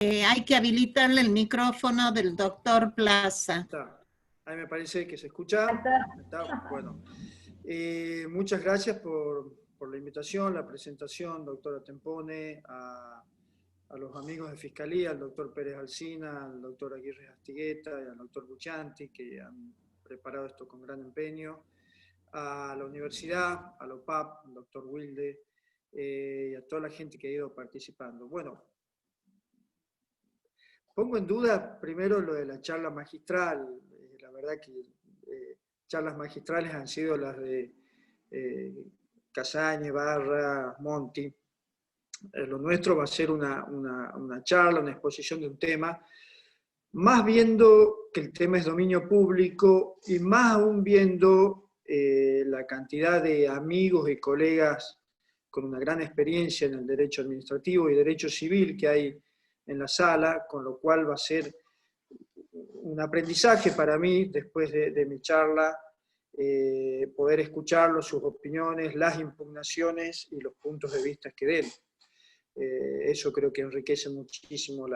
Hay que habilitarle el micrófono del doctor Plaza. Está. Ahí me parece que se escucha. Está. Bueno. Muchas gracias por la invitación, la presentación, doctora Tempone, a los amigos de Fiscalía, al doctor Pérez Alsina, al doctor Aguirre Astigueta y al doctor Buchanti, que han preparado esto con gran empeño, a la universidad, al OPAP, al doctor Wilde, y a toda la gente que ha ido participando. Bueno, pongo en duda primero lo de la charla magistral. La verdad que charlas magistrales han sido las de Casaña, Barra, Monti. Lo nuestro va a ser una charla, una exposición de un tema, más viendo que el tema es dominio público y más aún viendo la cantidad de amigos y colegas con una gran experiencia en el derecho administrativo y derecho civil que hay en la sala, con lo cual va a ser un aprendizaje para mí, después de mi charla, poder escucharlos, sus opiniones, las impugnaciones y los puntos de vista que den. Eso creo que enriquece muchísimo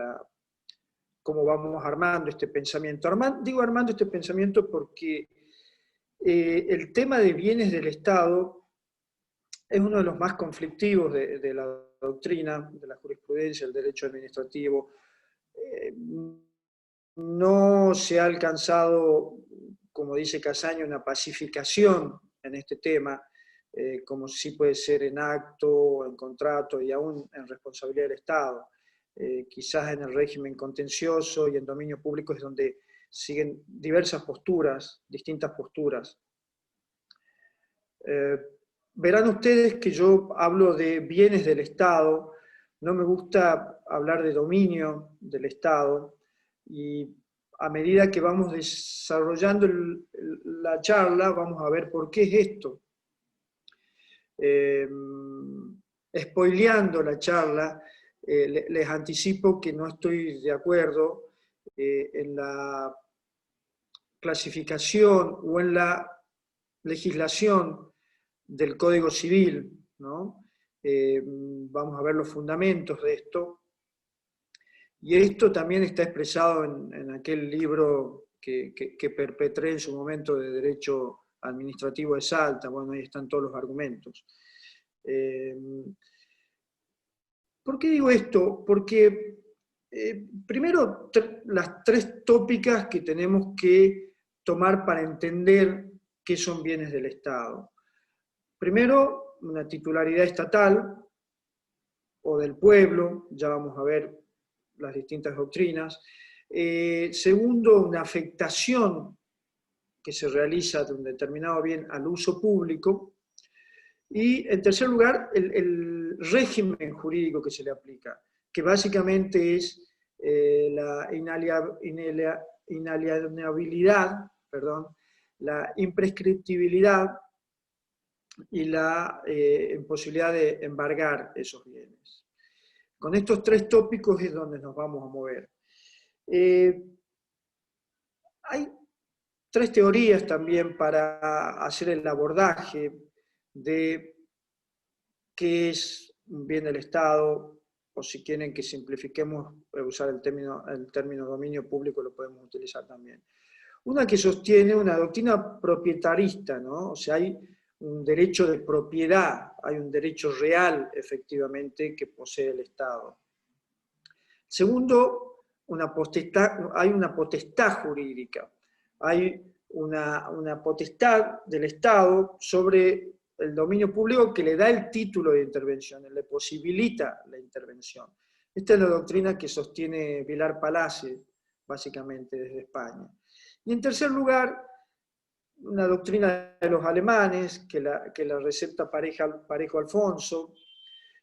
cómo vamos armando este pensamiento. Digo armando este pensamiento porque el tema de bienes del Estado es uno de los más conflictivos de la doctrina, de la jurisprudencia, del derecho administrativo. No se ha alcanzado, como dice Casaña, una pacificación en este tema, como sí puede ser en acto, en contrato y aún en responsabilidad del Estado. Quizás en el régimen contencioso y en dominio público es donde siguen diversas posturas, distintas posturas. Verán ustedes que yo hablo de bienes del Estado, no me gusta hablar de dominio del Estado, y a medida que vamos desarrollando la charla, vamos a ver por qué es esto. Spoileando la charla, les anticipo que no estoy de acuerdo en la clasificación o en la legislación del Código Civil, ¿no? Vamos a ver los fundamentos de esto. Y esto también está expresado en aquel libro que perpetré en su momento de Derecho Administrativo de Salta. Bueno, ahí están todos los argumentos. ¿Por qué digo esto? Porque primero las tres tópicas que tenemos que tomar para entender qué son bienes del Estado. Primero, una titularidad estatal o del pueblo, ya vamos a ver las distintas doctrinas. Segundo, una afectación que se realiza de un determinado bien al uso público. Y en tercer lugar, el régimen jurídico que se le aplica, que básicamente es la inalienabilidad, la imprescriptibilidad y la imposibilidad de embargar esos bienes. Con estos tres tópicos es donde nos vamos a mover. Hay tres teorías también para hacer el abordaje de qué es un bien del Estado, o si quieren que simplifiquemos, usar el término dominio público, lo podemos utilizar también. Una que sostiene una doctrina propietarista, ¿no? O sea, hay un derecho de propiedad, hay un derecho real, efectivamente, que posee el Estado. Segundo, hay una potestad jurídica, hay una potestad del Estado sobre el dominio público que le da el título de intervención, le posibilita la intervención. Esta es la doctrina que sostiene Vilar Palace, básicamente desde España. Y en tercer lugar, una doctrina de los alemanes, que la recepta Parejo Alfonso,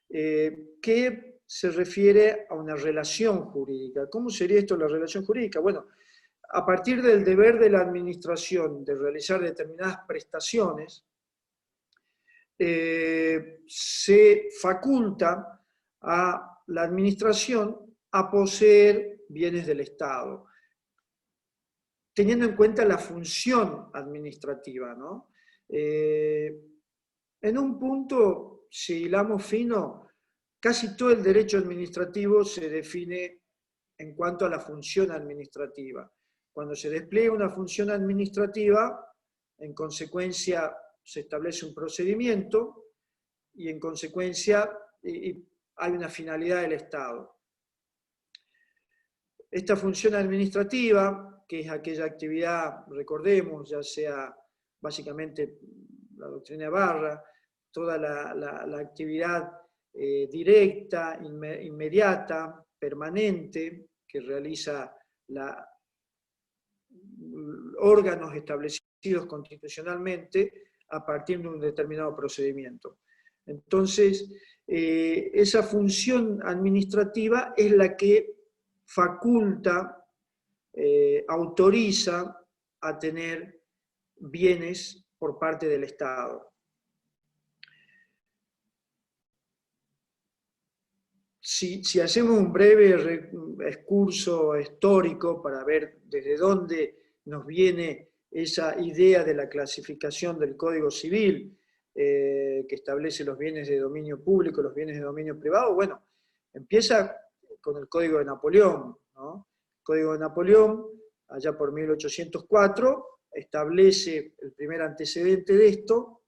que se refiere a una relación jurídica. ¿Cómo sería esto la relación jurídica? Bueno, a partir del deber de la administración de realizar determinadas prestaciones, se faculta a la administración a poseer bienes del Estado, teniendo en cuenta la función administrativa, ¿no? En un punto, si hilamos fino, casi todo el derecho administrativo se define en cuanto a la función administrativa. Cuando se despliega una función administrativa, en consecuencia se establece un procedimiento y en consecuencia hay una finalidad del Estado. Esta función administrativa, que es aquella actividad, recordemos, ya sea básicamente la doctrina de Barra, toda la actividad directa, inmediata, permanente, que realiza órganos establecidos constitucionalmente a partir de un determinado procedimiento. Entonces, esa función administrativa es la que faculta, autoriza a tener bienes por parte del Estado. Si hacemos un breve excurso histórico para ver desde dónde nos viene esa idea de la clasificación del Código Civil, que establece los bienes de dominio público, los bienes de dominio privado, bueno, empieza con el Código de Napoleón, ¿no? El Código de Napoleón, allá por 1804, establece el primer antecedente de esto,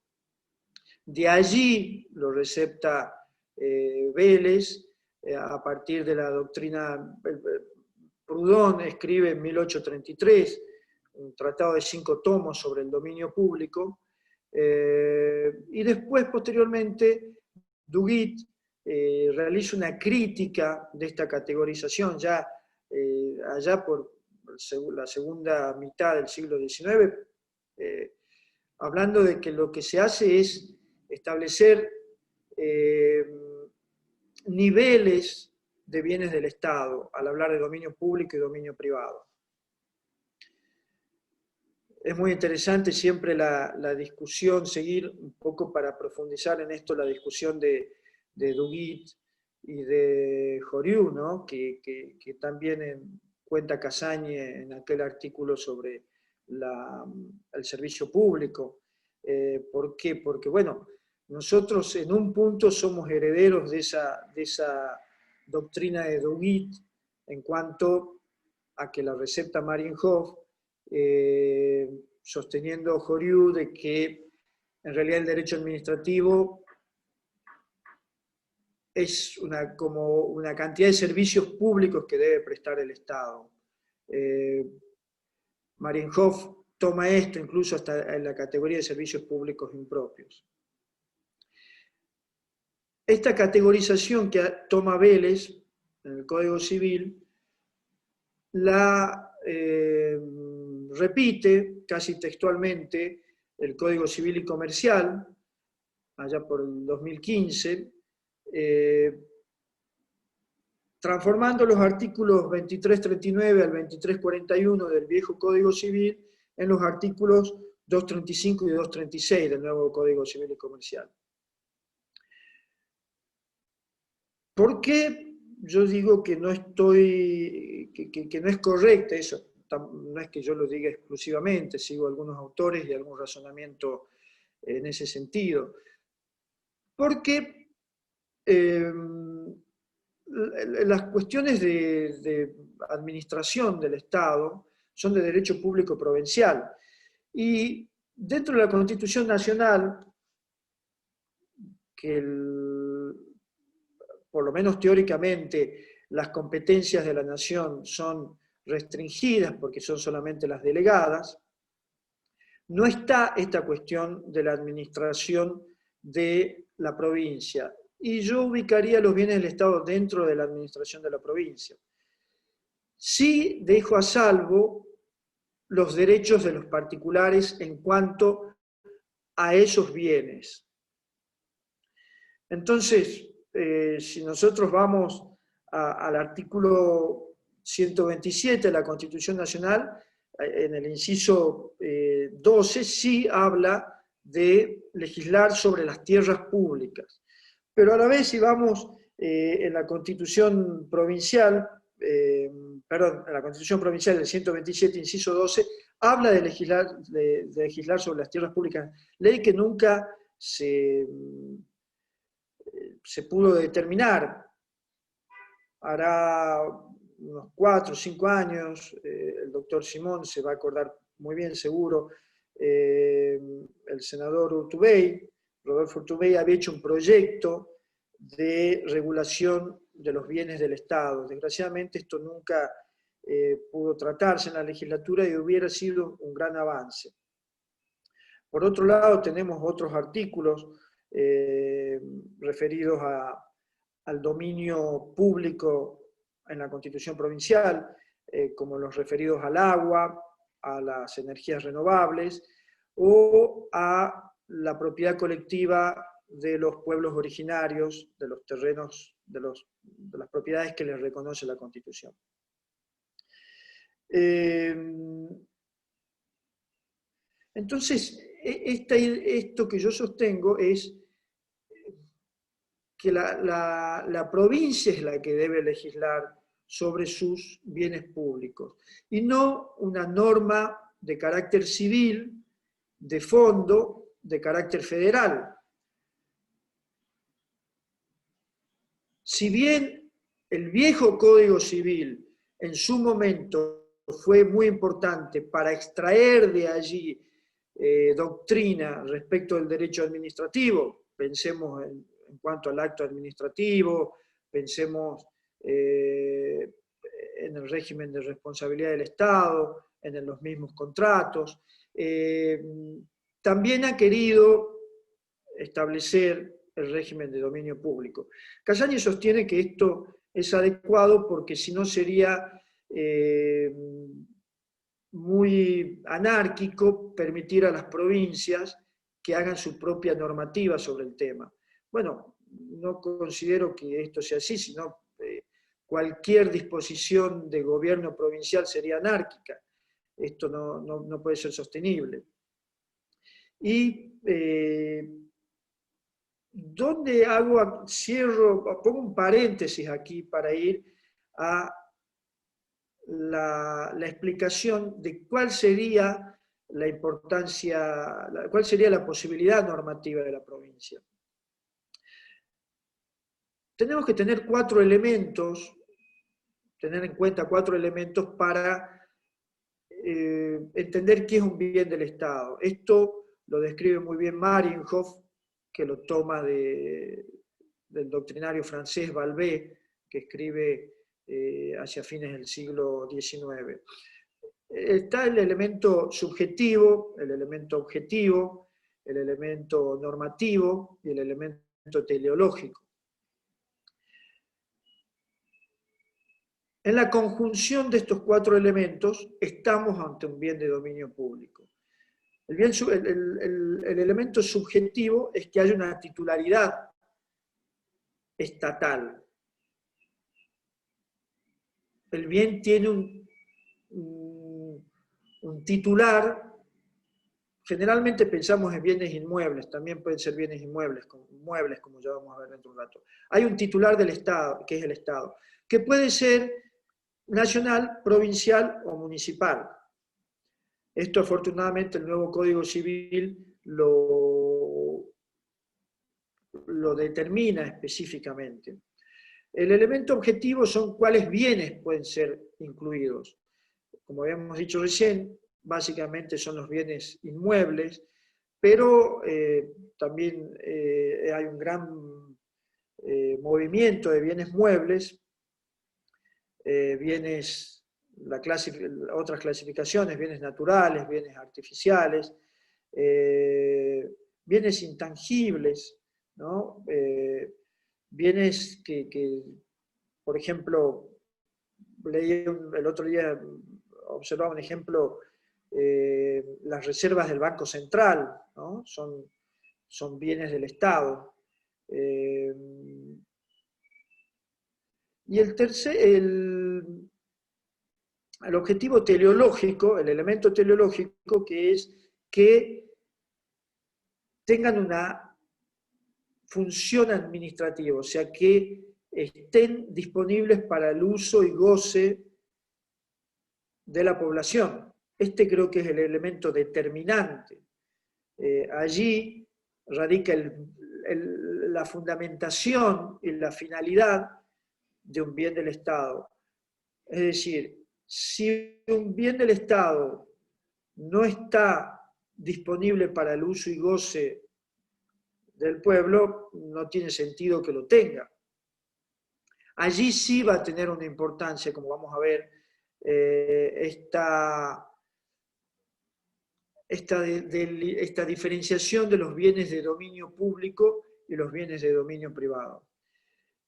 de allí lo recepta Vélez, a partir de la doctrina, Proudhon escribe en 1833 un tratado de 5 tomos sobre el dominio público, y después, posteriormente, Duguit realiza una crítica de esta categorización, ya allá por la segunda mitad del siglo XIX, hablando de que lo que se hace es establecer niveles de bienes del Estado, al hablar de dominio público y dominio privado. Es muy interesante siempre la discusión, seguir un poco para profundizar en esto, la discusión de Duguit y de Jorieu, ¿no? que también cuenta Casagne en aquel artículo sobre el servicio público. ¿Por qué? Porque, bueno, nosotros en un punto somos herederos de esa doctrina de Duguit en cuanto a que la recepta Marienhof, sosteniendo Jorieu de que en realidad el derecho administrativo es como una cantidad de servicios públicos que debe prestar el Estado. Marienhof toma esto incluso hasta en la categoría de servicios públicos impropios. Esta categorización que toma Vélez en el Código Civil la repite casi textualmente el Código Civil y Comercial, allá por el 2015, transformando los artículos 2339 al 2341 del viejo Código Civil en los artículos 235 y 236 del nuevo Código Civil y Comercial. ¿Por qué yo digo que no es correcta eso? No es que yo lo diga exclusivamente, sigo algunos autores y algún razonamiento en ese sentido. Porque las cuestiones de administración del Estado son de derecho público provincial. Y dentro de la Constitución Nacional, que por lo menos teóricamente las competencias de la nación son restringidas porque son solamente las delegadas, no está esta cuestión de la administración de la provincia. Y yo ubicaría los bienes del Estado dentro de la administración de la provincia. Sí dejo a salvo los derechos de los particulares en cuanto a esos bienes. Entonces, si nosotros vamos al artículo 127 de la Constitución Nacional, en el inciso 12 sí habla de legislar sobre las tierras públicas. Pero a la vez, si vamos en la Constitución Provincial, en la Constitución Provincial del 127, inciso 12, habla de legislar sobre las tierras públicas, ley que nunca se pudo determinar. Hará unos 4 o 5 años, el doctor Simón se va a acordar muy bien seguro, el senador Urtubey, Rodolfo Urtubey, había hecho un proyecto de regulación de los bienes del Estado. Desgraciadamente esto nunca pudo tratarse en la legislatura y hubiera sido un gran avance. Por otro lado, tenemos otros artículos referidos al dominio público en la Constitución Provincial, como los referidos al agua, a las energías renovables o a la propiedad colectiva de los pueblos originarios, de los terrenos, de las propiedades que les reconoce la Constitución. Entonces, esto que yo sostengo es que la provincia es la que debe legislar sobre sus bienes públicos, y no una norma de carácter civil, de fondo, de carácter federal. Si bien el viejo Código Civil en su momento fue muy importante para extraer de allí doctrina respecto del derecho administrativo, pensemos en cuanto al acto administrativo, pensemos en el régimen de responsabilidad del Estado, en los mismos contratos. También ha querido establecer el régimen de dominio público. Casani sostiene que esto es adecuado porque si no sería muy anárquico permitir a las provincias que hagan su propia normativa sobre el tema. Bueno, no considero que esto sea así, sino cualquier disposición de gobierno provincial sería anárquica. Esto no puede ser sostenible. Y donde cierro, pongo un paréntesis aquí para ir a la explicación de cuál sería la importancia, cuál sería la posibilidad normativa de la provincia. Tenemos que tener tener en cuenta cuatro elementos para entender qué es un bien del Estado. Esto lo describe muy bien Marienhof, que lo toma del doctrinario francés Balbé, que escribe hacia fines del siglo XIX. Está el elemento subjetivo, el elemento objetivo, el elemento normativo y el elemento teleológico. En la conjunción de estos cuatro elementos estamos ante un bien de dominio público. El elemento subjetivo es que haya una titularidad estatal. El bien tiene un titular. Generalmente pensamos en bienes inmuebles, también pueden ser bienes inmuebles, muebles, como ya vamos a ver dentro de un rato. Hay un titular del Estado, que es el Estado, que puede ser nacional, provincial o municipal. Esto afortunadamente el nuevo Código Civil lo determina específicamente. El elemento objetivo son cuáles bienes pueden ser incluidos. Como habíamos dicho recién, básicamente son los bienes inmuebles, pero también hay un gran movimiento de bienes muebles, otras clasificaciones, bienes naturales, bienes artificiales, bienes intangibles, ¿no? Bienes que, por ejemplo, leí el otro día, observaba un ejemplo, las reservas del Banco Central, ¿no? Son bienes del Estado. Y el objetivo teleológico, el elemento teleológico, que es que tengan una función administrativa, o sea, que estén disponibles para el uso y goce de la población. Este creo que es el elemento determinante. Allí radica la fundamentación y la finalidad de un bien del Estado. Es decir, si un bien del Estado no está disponible para el uso y goce del pueblo, no tiene sentido que lo tenga. Allí sí va a tener una importancia, como vamos a ver, esta diferenciación de los bienes de dominio público y los bienes de dominio privado.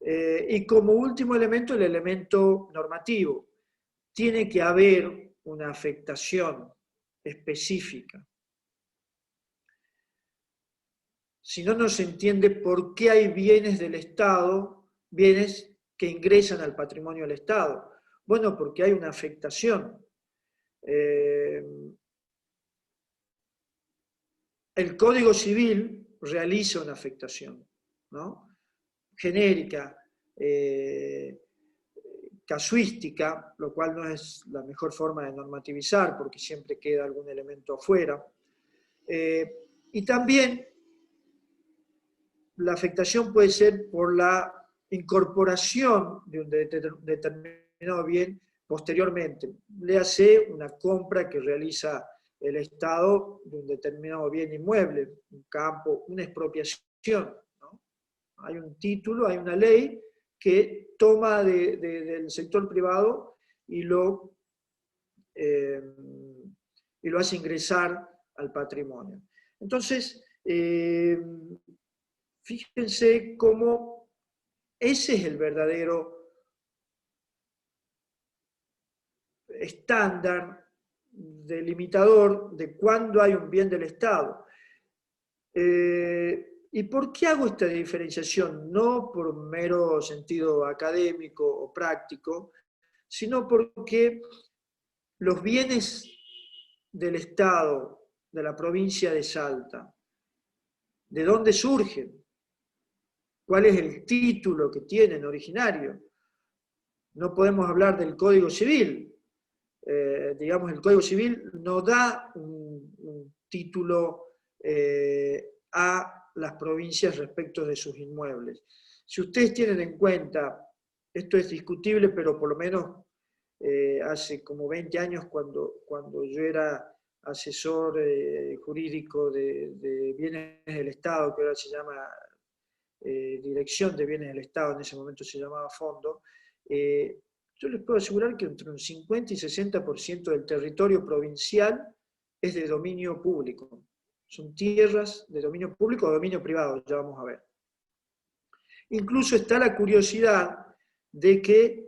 Y como último elemento, el elemento normativo. Tiene que haber una afectación específica. Si no, no se entiende por qué hay bienes del Estado, bienes que ingresan al patrimonio del Estado. Bueno, porque hay una afectación. El Código Civil realiza una afectación, ¿no? Genérica, casuística, lo cual no es la mejor forma de normativizar porque siempre queda algún elemento afuera. Y también la afectación puede ser por la incorporación de un determinado bien posteriormente. Léase una compra que realiza el Estado de un determinado bien inmueble, un campo, una expropiación, ¿no? Hay un título, hay una ley que toma del sector privado y lo hace ingresar al patrimonio. Entonces, fíjense cómo ese es el verdadero estándar delimitador de cuándo hay un bien del Estado. ¿Y por qué hago esta diferenciación? No por un mero sentido académico o práctico, sino porque los bienes del Estado, de la provincia de Salta, ¿de dónde surgen? ¿Cuál es el título que tienen originario? No podemos hablar del Código Civil. Digamos, el Código Civil no da un título a las provincias respecto de sus inmuebles. Si ustedes tienen en cuenta, esto es discutible, pero por lo menos hace como 20 años cuando yo era asesor jurídico de bienes del Estado, que ahora se llama Dirección de Bienes del Estado, en ese momento se llamaba Fondo, yo les puedo asegurar que entre un 50 y 60% del territorio provincial es de dominio público. Son tierras de dominio público o dominio privado, ya vamos a ver. Incluso está la curiosidad de que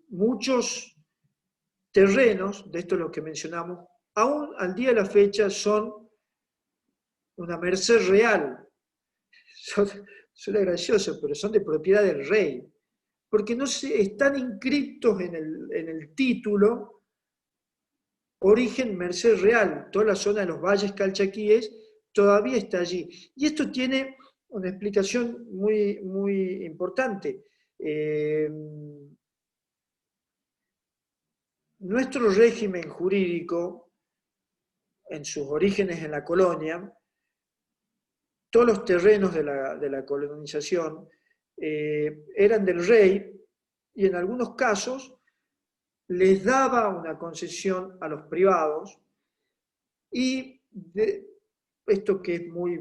muchos terrenos, de esto es lo que mencionamos, aún al día de la fecha son una merced real. Suena gracioso, pero son de propiedad del rey. Porque no están inscriptos en el título origen merced real. Toda la zona de los valles calchaquíes todavía está allí. Y esto tiene una explicación muy, muy importante. Nuestro régimen jurídico, en sus orígenes en la colonia, todos los terrenos de la colonización eran del rey y en algunos casos les daba una concesión a los privados y esto que es muy,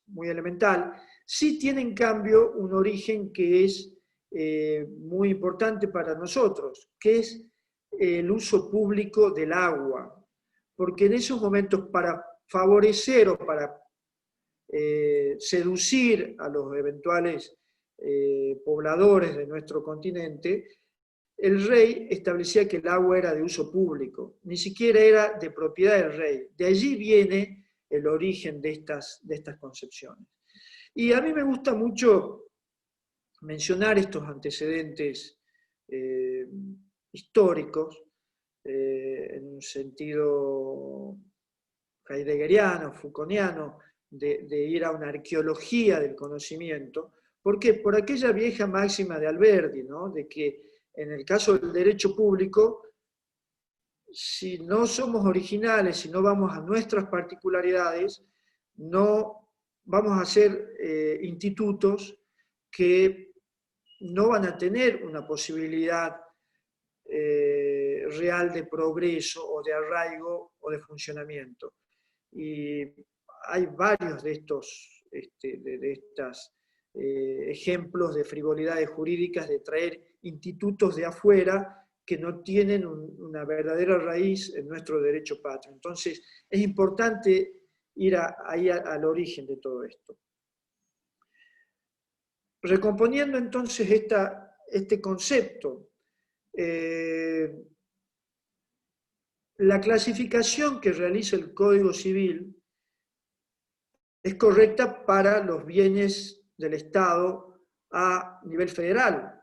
muy elemental, sí tiene en cambio un origen que es muy importante para nosotros, que es el uso público del agua, porque en esos momentos para favorecer o para seducir a los eventuales pobladores de nuestro continente, el rey establecía que el agua era de uso público, ni siquiera era de propiedad del rey. De allí viene el origen de estas concepciones. Y a mí me gusta mucho mencionar estos antecedentes históricos, en un sentido heideggeriano, Foucaultiano, de ir a una arqueología del conocimiento. ¿Por qué? Por aquella vieja máxima de Alberdi, ¿no? De que en el caso del derecho público, si no somos originales, si no vamos a nuestras particularidades, no vamos a ser institutos que no van a tener una posibilidad real de progreso o de arraigo o de funcionamiento. Y hay varios de estos ejemplos de frivolidades jurídicas, de traer institutos de afuera que no tienen una verdadera raíz en nuestro derecho patrio. Entonces, es importante ir ahí al origen de todo esto. Recomponiendo entonces este concepto, la clasificación que realiza el Código Civil es correcta para los bienes del Estado a nivel federal.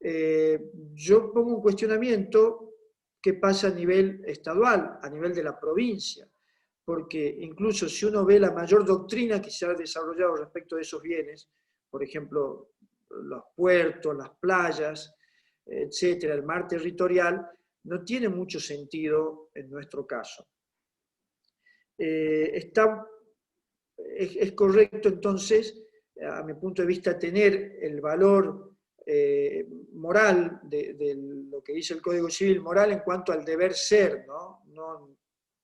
Yo pongo un cuestionamiento qué pasa a nivel estadual, a nivel de la provincia, porque incluso si uno ve la mayor doctrina que se ha desarrollado respecto de esos bienes, por ejemplo, los puertos, las playas, etcétera, el mar territorial, no tiene mucho sentido en nuestro caso. Es correcto entonces, a mi punto de vista, tener el valor moral de lo que dice el Código Civil, moral en cuanto al deber ser, no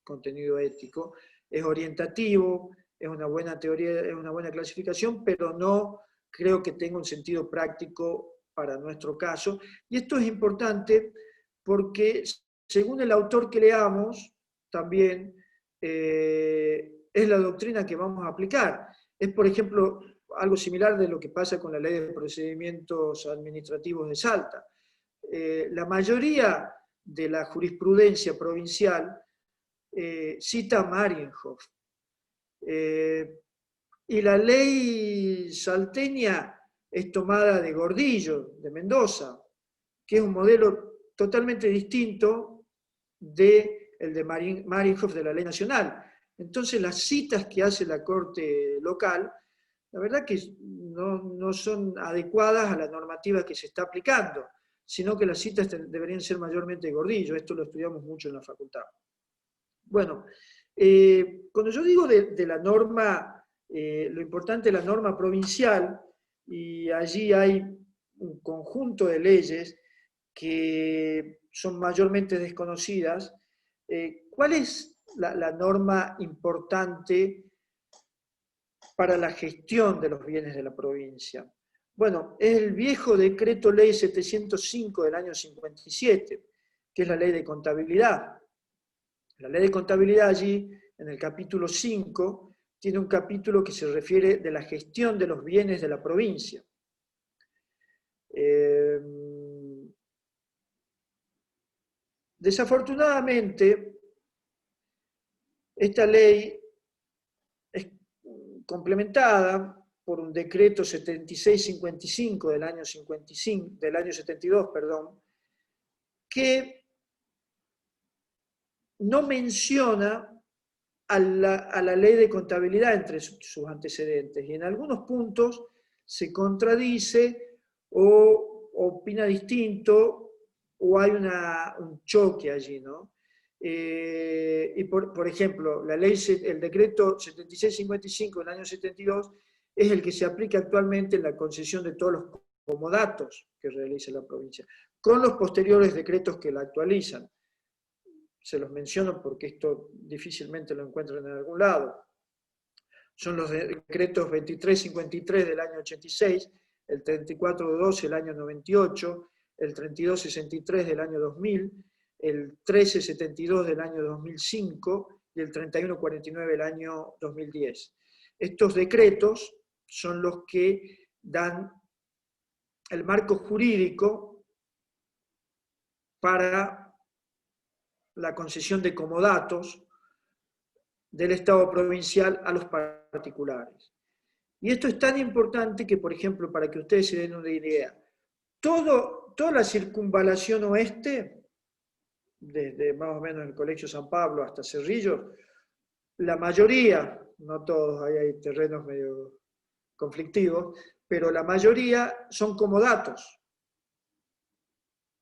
contenido ético, es orientativo, es una buena teoría, es una buena clasificación, pero no creo que tenga un sentido práctico para nuestro caso. Y esto es importante porque, según el autor que leamos, también es la doctrina que vamos a aplicar. Es, por ejemplo, algo similar de lo que pasa con la Ley de Procedimientos Administrativos de Salta. La mayoría de la jurisprudencia provincial cita a Marienhof. Y la ley salteña es tomada de Gordillo, de Mendoza, que es un modelo totalmente distinto del de Marienhof de la ley nacional. Entonces las citas que hace la Corte local, la verdad que no son adecuadas a la normativa que se está aplicando, sino que las citas deberían ser mayormente de Gordillo. Esto lo estudiamos mucho en la facultad. Bueno, cuando yo digo de la norma, lo importante es la norma provincial, y allí hay un conjunto de leyes que son mayormente desconocidas. ¿Cuál es la norma importante para la gestión de los bienes de la provincia? Bueno, es el viejo decreto ley 705 del año 57, que es la ley de contabilidad. La ley de contabilidad allí, en el capítulo 5, tiene un capítulo que se refiere de la gestión de los bienes de la provincia. Desafortunadamente, esta ley es complementada por un decreto 7655 del año 72, que no menciona a la ley de contabilidad entre sus antecedentes, y en algunos puntos se contradice o opina distinto, o hay un choque allí, ¿no? Y por ejemplo, el decreto 7655 del año 72 es el que se aplica actualmente en la concesión de todos los comodatos que realiza la provincia, con los posteriores decretos que la actualizan. Se los menciono porque esto difícilmente lo encuentran en algún lado. Son los decretos 2353 del año 86, el 3412 del año 98, el 3263 del año 2000, el 1372 del año 2005 y el 3149 del año 2010. Estos decretos son los que dan el marco jurídico para la concesión de comodatos del Estado provincial a los particulares. Y esto es tan importante que, por ejemplo, para que ustedes se den una idea, toda la circunvalación oeste, desde más o menos el Colegio San Pablo hasta Cerrillos, la mayoría, no todos, ahí hay terrenos medio conflictivos, pero la mayoría son comodatos.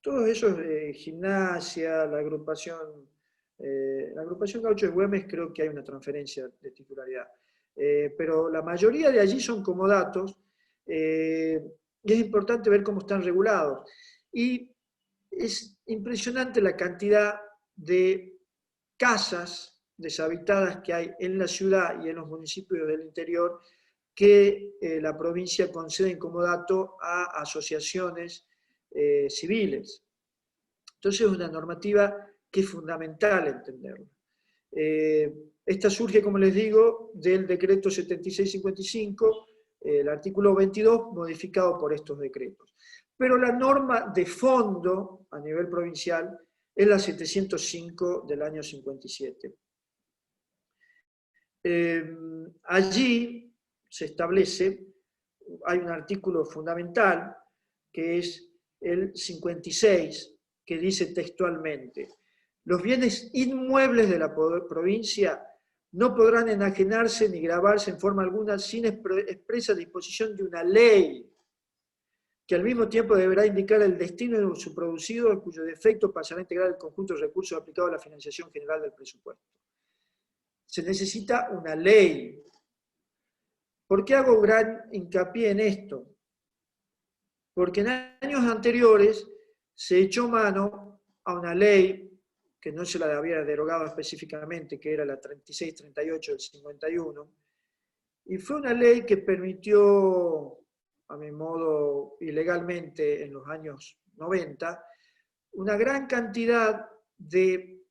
Todos esos de Gimnasia, la agrupación Gaucho de Güemes, creo que hay una transferencia de titularidad. Pero la mayoría de allí son comodatos, y es importante ver cómo están regulados. Y es impresionante la cantidad de casas deshabitadas que hay en la ciudad y en los municipios del interior que la provincia concede en comodato a asociaciones civiles. Entonces es una normativa que es fundamental entenderla. Esta surge, como les digo, del decreto 7655, el artículo 22, modificado por estos decretos. Pero la norma de fondo a nivel provincial es la 705 del año 57. Allí se establece, hay un artículo fundamental, que es el 56, que dice textualmente: los bienes inmuebles de la provincia no podrán enajenarse ni gravarse en forma alguna sin expresa disposición de una ley, que al mismo tiempo deberá indicar el destino de su producido, en cuyo defecto pasará a integrar el conjunto de recursos aplicados a la financiación general del presupuesto. Se necesita una ley. ¿Por qué hago gran hincapié en esto? Porque en años anteriores se echó mano a una ley que no se la había derogado específicamente, que era la 3638 del 51, y fue una ley que permitió, a mi modo, ilegalmente en los años 90, una gran cantidad de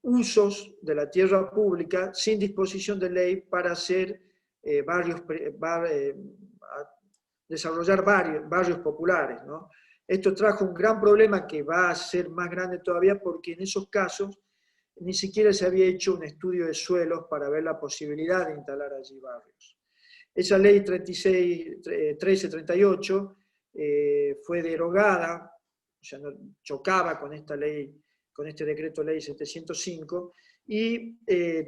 usos de la tierra pública sin disposición de ley para hacer desarrollar barrios populares, ¿no? Esto trajo un gran problema que va a ser más grande todavía, porque en esos casos ni siquiera se había hecho un estudio de suelos para ver la posibilidad de instalar allí barrios. Esa ley 1338 fue derogada, o sea, chocaba con esta ley, con este decreto ley 705, y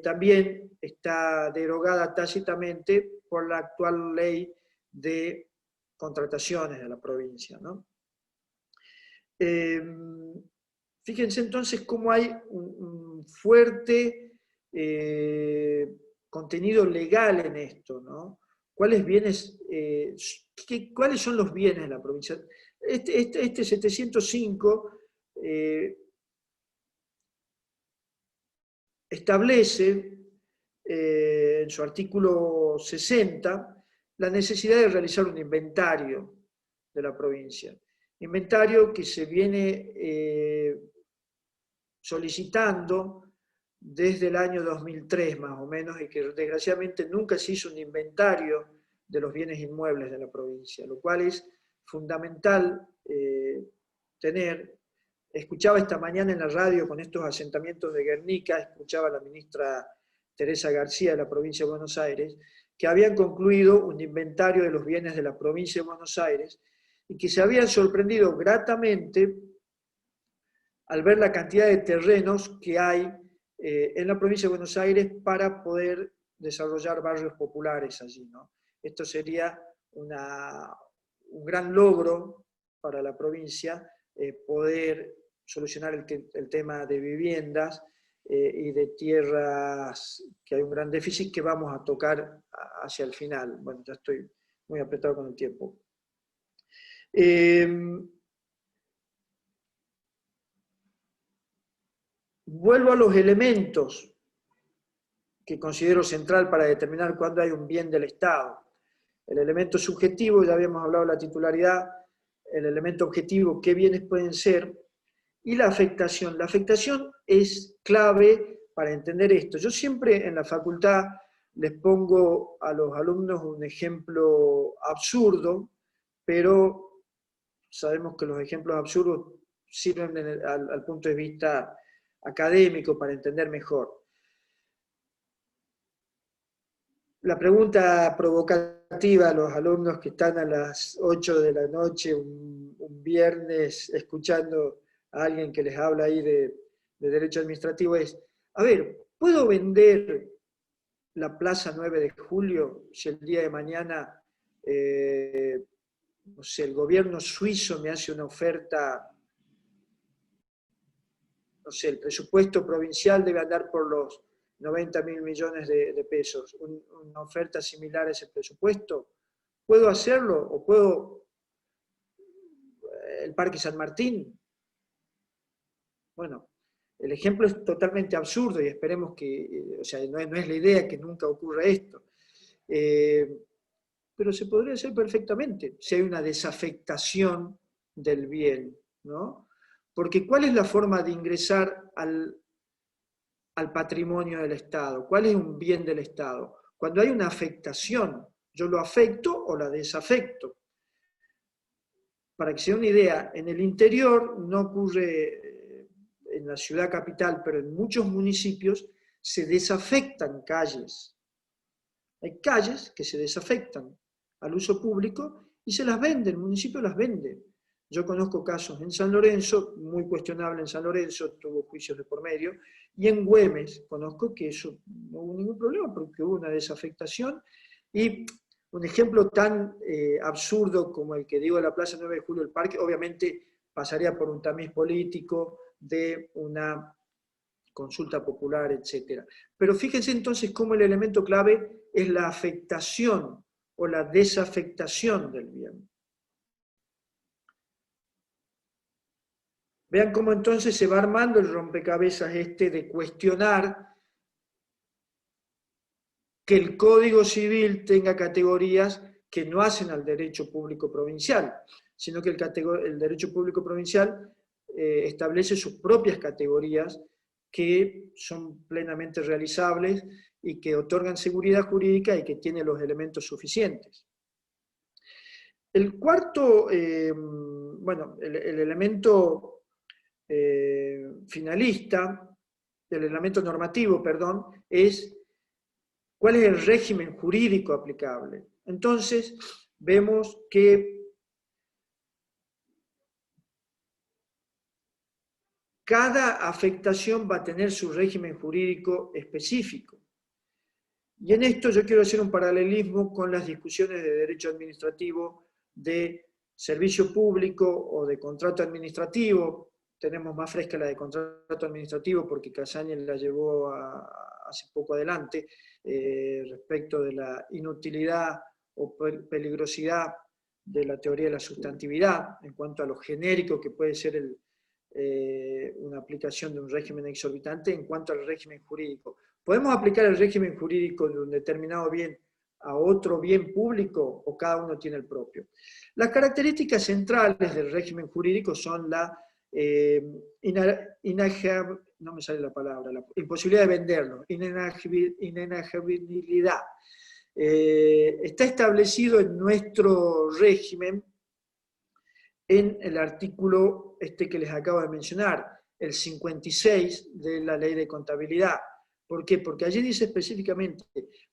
también está derogada tácitamente por la actual ley de contrataciones de la provincia, ¿no? Fíjense entonces cómo hay un fuerte contenido legal en esto, ¿no? ¿Cuáles son los bienes de la provincia? Este 705 establece en su artículo 60 la necesidad de realizar un inventario de la provincia. Inventario que se viene solicitando desde el año 2003 más o menos, y que desgraciadamente nunca se hizo un inventario de los bienes inmuebles de la provincia, lo cual es fundamental tener. Escuchaba esta mañana en la radio con estos asentamientos de Guernica, escuchaba a la ministra Teresa García de la provincia de Buenos Aires, que habían concluido un inventario de los bienes de la provincia de Buenos Aires y que se habían sorprendido gratamente al ver la cantidad de terrenos que hay en la provincia de Buenos Aires para poder desarrollar barrios populares allí, ¿no? Esto sería un gran logro para la provincia, poder solucionar el tema de viviendas y de tierras, que hay un gran déficit que vamos a tocar hacia el final. Bueno, ya estoy muy apretado con el tiempo. Vuelvo a los elementos que considero central para determinar cuándo hay un bien del Estado. El elemento subjetivo, ya habíamos hablado de la titularidad, el elemento objetivo, qué bienes pueden ser, y la afectación. La afectación es clave para entender esto. Yo siempre en la facultad les pongo a los alumnos un ejemplo absurdo, pero sabemos que los ejemplos absurdos sirven al punto de vista académico para entender mejor. La pregunta provocativa a los alumnos que están a las 8 de la noche, un viernes, escuchando a alguien que les habla ahí de derecho administrativo es: a ver, ¿puedo vender la Plaza 9 de Julio si el día de mañana, no sé, el gobierno suizo me hace una oferta? No sé, el presupuesto provincial debe andar por los 90.000 millones de pesos. ¿Una oferta similar a ese presupuesto? ¿Puedo hacerlo? ¿O puedo el Parque San Martín? Bueno, el ejemplo es totalmente absurdo y esperemos que, o sea, no es la idea que nunca ocurra esto. Pero se podría hacer perfectamente si hay una desafectación del bien, ¿no? Porque ¿cuál es la forma de ingresar al patrimonio del Estado? ¿Cuál es un bien del Estado? Cuando hay una afectación, yo lo afecto o la desafecto. Para que se dé una idea, en el interior no ocurre en la ciudad capital, pero en muchos municipios se desafectan calles. Hay calles que se desafectan al uso público y se las vende, el municipio las vende. Yo conozco casos en San Lorenzo, muy cuestionable en San Lorenzo, tuvo juicios de por medio, y en Güemes conozco que eso no hubo ningún problema porque hubo una desafectación. Y un ejemplo tan absurdo como el que digo de la Plaza 9 de Julio del Parque, obviamente pasaría por un tamiz político de una consulta popular, etc. Pero fíjense entonces cómo el elemento clave es la afectación o la desafectación del bien. Vean cómo entonces se va armando el rompecabezas este de cuestionar que el Código Civil tenga categorías que no hacen al derecho público provincial, sino que el derecho público provincial establece sus propias categorías que son plenamente realizables y que otorgan seguridad jurídica y que tienen los elementos suficientes. El cuarto, bueno, el elemento finalista, el elemento normativo, perdón, es cuál es el régimen jurídico aplicable. Entonces, vemos que cada afectación va a tener su régimen jurídico específico. Y en esto yo quiero hacer un paralelismo con las discusiones de derecho administrativo, de servicio público o de contrato administrativo. Tenemos más fresca la de contrato administrativo porque Casaña la llevó hace poco adelante, respecto de la inutilidad o peligrosidad de la teoría de la sustantividad en cuanto a lo genérico que puede ser una aplicación de un régimen exorbitante en cuanto al régimen jurídico. ¿Podemos aplicar el régimen jurídico de un determinado bien a otro bien público o cada uno tiene el propio? Las características centrales del régimen jurídico son la no me sale la palabra, la imposibilidad de venderlo, inenajebilidad. Está establecido en nuestro régimen en el artículo que les acabo de mencionar, el 56 de la Ley de Contabilidad. ¿Por qué? Porque allí dice específicamente,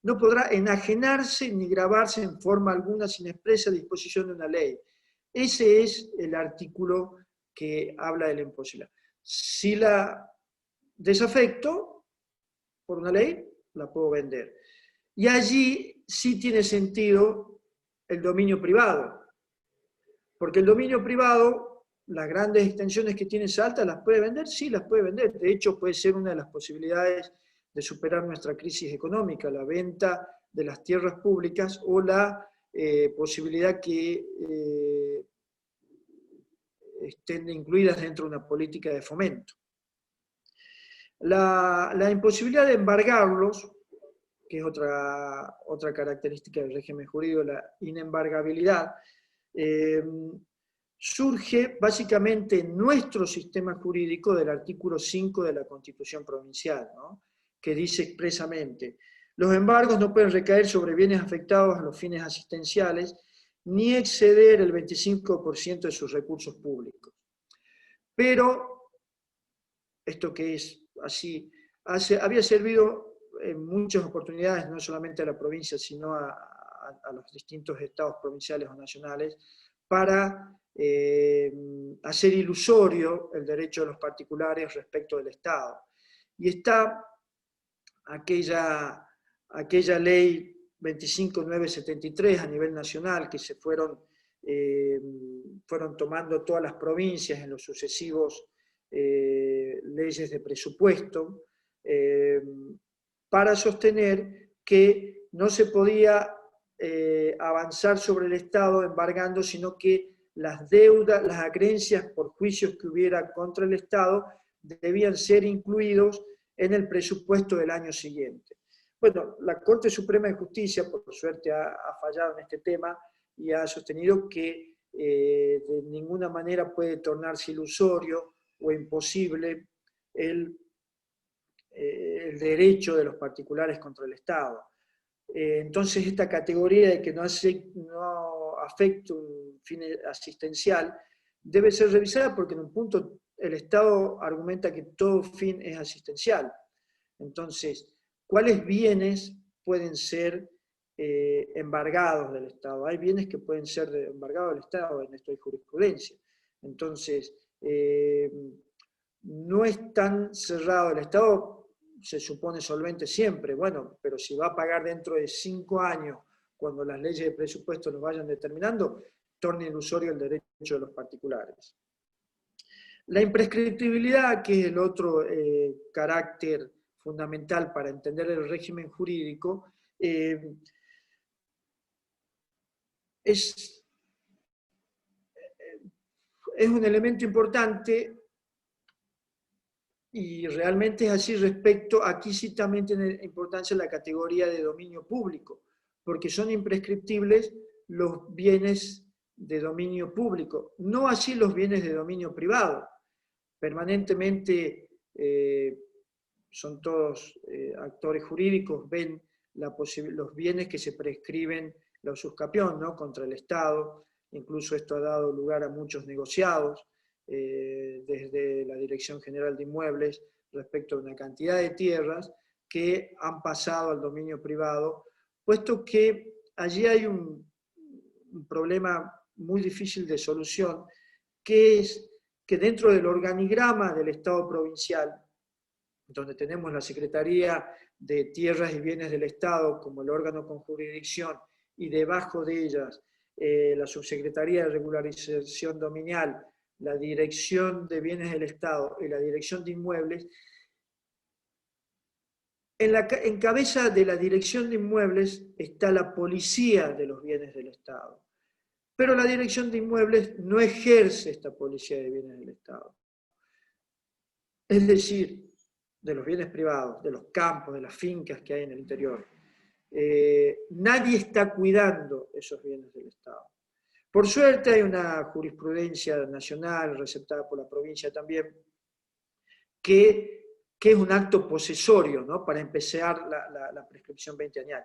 no podrá enajenarse ni gravarse en forma alguna sin expresa disposición de una ley. Ese es el artículo que habla de la imposibilidad. Si la desafecto por una ley, la puedo vender. Y allí sí tiene sentido el dominio privado. Porque el dominio privado, las grandes extensiones que tiene Salta, ¿las puede vender? Sí, las puede vender. De hecho, puede ser una de las posibilidades de superar nuestra crisis económica, la venta de las tierras públicas o la posibilidad que estén incluidas dentro de una política de fomento. La imposibilidad de embargarlos, que es otra característica del régimen jurídico, la inembargabilidad, surge básicamente en nuestro sistema jurídico del artículo 5 de la Constitución Provincial, ¿no? Que dice expresamente, los embargos no pueden recaer sobre bienes afectados a los fines asistenciales, ni exceder el 25% de sus recursos públicos. Pero, esto que es así, había servido en muchas oportunidades, no solamente a la provincia, sino a los distintos estados provinciales o nacionales, para hacer ilusorio el derecho de los particulares respecto del Estado. Y está aquella ley 25973 a nivel nacional que se fueron tomando todas las provincias en los sucesivos leyes de presupuesto, para sostener que no se podía avanzar sobre el Estado embargando, sino que las deudas, las acreencias por juicios que hubiera contra el Estado debían ser incluidos en el presupuesto del año siguiente. Bueno, la Corte Suprema de Justicia, por suerte, ha fallado en este tema y ha sostenido que de ninguna manera puede tornarse ilusorio o imposible el derecho de los particulares contra el Estado. Entonces, esta categoría de que no afecta un fin asistencial debe ser revisada porque en un punto el Estado argumenta que todo fin es asistencial. Entonces, ¿cuáles bienes pueden ser embargados del Estado? Hay bienes que pueden ser embargados del Estado, en esto hay jurisprudencia. Entonces, no es tan cerrado. El Estado se supone solvente siempre, bueno, pero si va a pagar dentro de 5 años, cuando las leyes de presupuesto nos vayan determinando, torna ilusorio el derecho de los particulares. La imprescriptibilidad, que es el otro carácter fundamental para entender el régimen jurídico, es un elemento importante y realmente es así respecto, aquí sí también tiene importancia la categoría de dominio público, porque son imprescriptibles los bienes de dominio público, no así los bienes de dominio privado. Permanentemente son todos actores jurídicos, ven los bienes que se prescriben la ususcapión, ¿no?, contra el Estado. Incluso esto ha dado lugar a muchos negociados desde la Dirección General de Inmuebles respecto a una cantidad de tierras que han pasado al dominio privado, puesto que allí hay un problema muy difícil de solución, que es que dentro del organigrama del Estado provincial, donde tenemos la Secretaría de Tierras y Bienes del Estado como el órgano con jurisdicción, y debajo de ellas la Subsecretaría de Regularización Dominial, la Dirección de Bienes del Estado y la Dirección de Inmuebles, en cabeza de la Dirección de Inmuebles está la Policía de los Bienes del Estado. Pero la Dirección de Inmuebles no ejerce esta Policía de Bienes del Estado. Es decir, de los bienes privados, de los campos, de las fincas que hay en el interior. Nadie está cuidando esos bienes del Estado. Por suerte hay una jurisprudencia nacional, receptada por la provincia también, que es un acto posesorio, ¿no?, para empezar la prescripción 20-añal.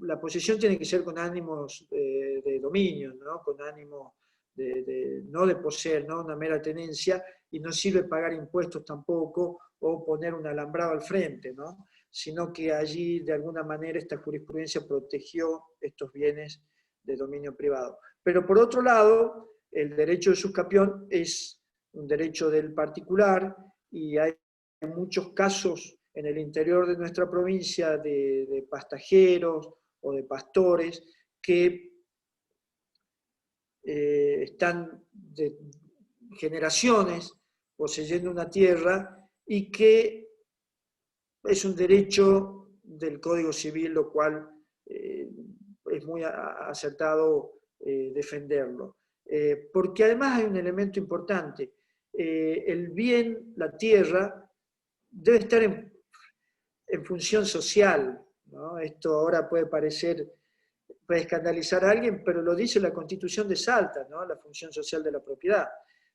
La posesión tiene que ser con ánimos de dominio, ¿no?, con ánimo no de poseer, ¿no?, una mera tenencia, y no sirve pagar impuestos tampoco o poner un alambrado al frente, ¿no?, sino que allí de alguna manera esta jurisprudencia protegió estos bienes de dominio privado. Pero por otro lado, el derecho de suscapión es un derecho del particular y hay muchos casos en el interior de nuestra provincia de pastajeros o de pastores que están de generaciones poseyendo una tierra y que es un derecho del Código Civil, lo cual es muy acertado defenderlo. Porque además hay un elemento importante. El bien, la tierra, debe estar en función social, ¿no? Esto ahora puede escandalizar a alguien, pero lo dice la Constitución de Salta, ¿no?, la función social de la propiedad.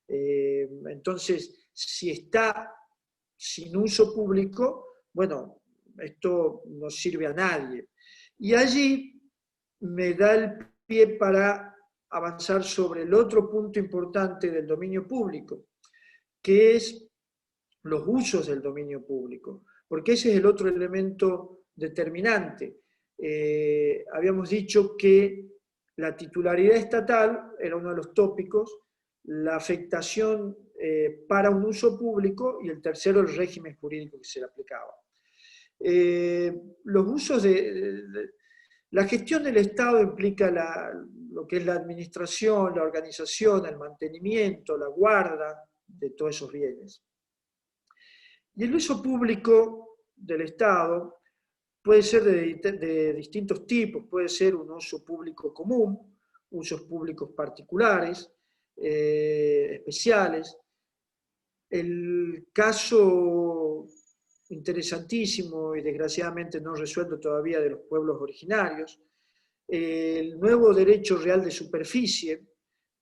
Entonces, si está sin uso público, bueno, esto no sirve a nadie. Y allí me da el pie para avanzar sobre el otro punto importante del dominio público, que es los usos del dominio público, porque ese es el otro elemento determinante. Habíamos dicho que la titularidad estatal era uno de los tópicos, la afectación para un uso público, y el tercero, el régimen jurídico que se le aplicaba. Los usos la gestión del Estado implica lo que es la administración, la organización, el mantenimiento, la guarda de todos esos bienes. Y el uso público del Estado puede ser de distintos tipos, puede ser un uso público común, usos públicos particulares, especiales. El caso interesantísimo y desgraciadamente no resuelto todavía de los pueblos originarios, el nuevo derecho real de superficie,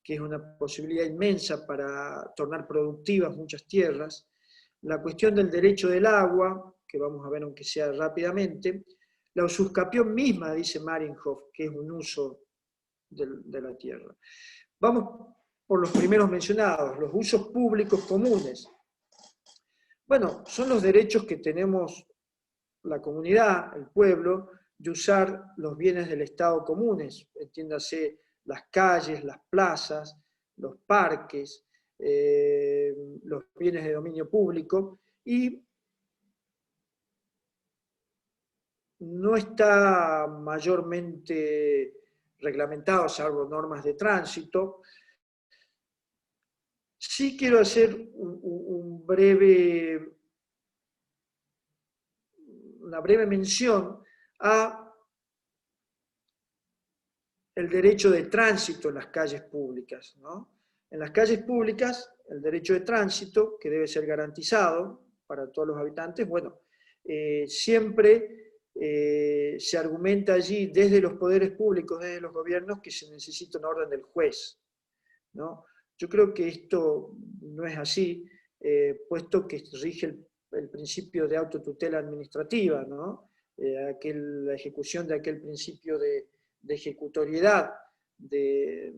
que es una posibilidad inmensa para tornar productivas muchas tierras, la cuestión del derecho del agua, que vamos a ver aunque sea rápidamente, la usurpación misma, dice Marienhof, que es un uso de la tierra. Vamos por los primeros mencionados, los usos públicos comunes. Bueno, son los derechos que tenemos la comunidad, el pueblo, de usar los bienes del Estado comunes, entiéndase las calles, las plazas, los parques, los bienes de dominio público, y no está mayormente reglamentado, salvo normas de tránsito. Sí quiero hacer una breve mención a el derecho de tránsito en las calles públicas, ¿no? En las calles públicas, el derecho de tránsito, que debe ser garantizado para todos los habitantes, bueno, siempre se argumenta allí desde los poderes públicos, desde los gobiernos, que se necesita una orden del juez, ¿no? Yo creo que esto no es así, puesto que rige el principio de autotutela administrativa, ¿no? La ejecución de aquel principio de ejecutoriedad del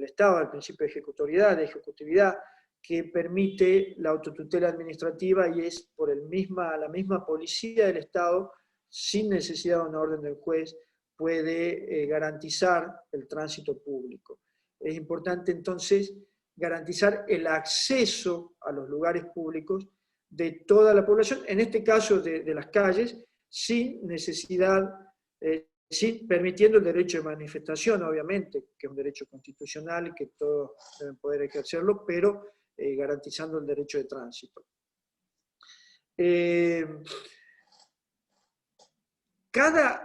Estado, el principio de ejecutoriedad, de ejecutividad, que permite la autotutela administrativa y es por la misma policía del Estado, sin necesidad de una orden del juez, puede garantizar el tránsito público. Es importante entonces garantizar el acceso a los lugares públicos de toda la población, en este caso de las calles, sin necesidad, permitiendo el derecho de manifestación, obviamente, que es un derecho constitucional y que todos deben poder ejercerlo, pero garantizando el derecho de tránsito. Cada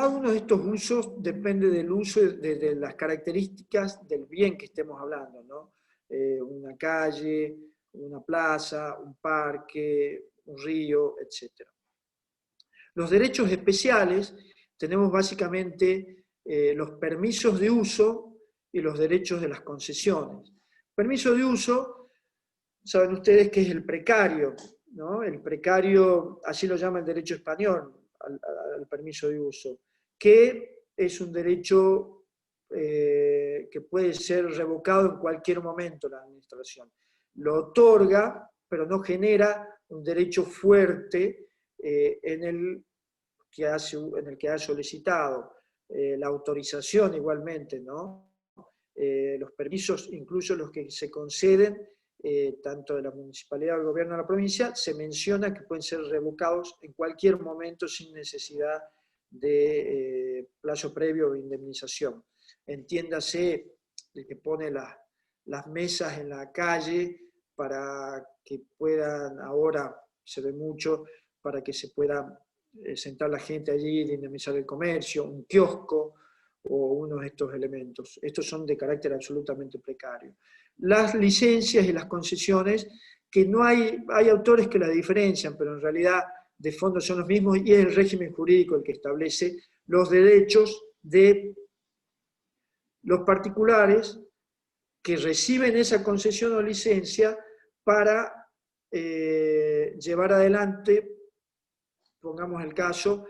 uno de estos usos depende del uso de las características del bien que estemos hablando, ¿no? Una calle, una plaza, un parque, un río, etc. Los derechos especiales tenemos básicamente los permisos de uso y los derechos de las concesiones. Permiso de uso, saben ustedes que es el precario, ¿no? El precario, así lo llama el derecho español, al permiso de uso, que es un derecho que puede ser revocado en cualquier momento la administración. Lo otorga, pero no genera un derecho fuerte en el que ha solicitado. La autorización igualmente, ¿no? Los permisos, incluso los que se conceden, tanto de la municipalidad o del gobierno de la provincia, se menciona que pueden ser revocados en cualquier momento sin necesidad de plazo previo o indemnización. Entiéndase el que pone las mesas en la calle para que puedan, ahora se ve mucho, para que se pueda sentar la gente allí, de indemnizar el comercio, un kiosco o uno de estos elementos. Estos son de carácter absolutamente precario. Las licencias y las concesiones, que no hay autores que la diferencian, pero en realidad de fondo son los mismos, y es el régimen jurídico el que establece los derechos de los particulares que reciben esa concesión o licencia para llevar adelante, pongamos el caso,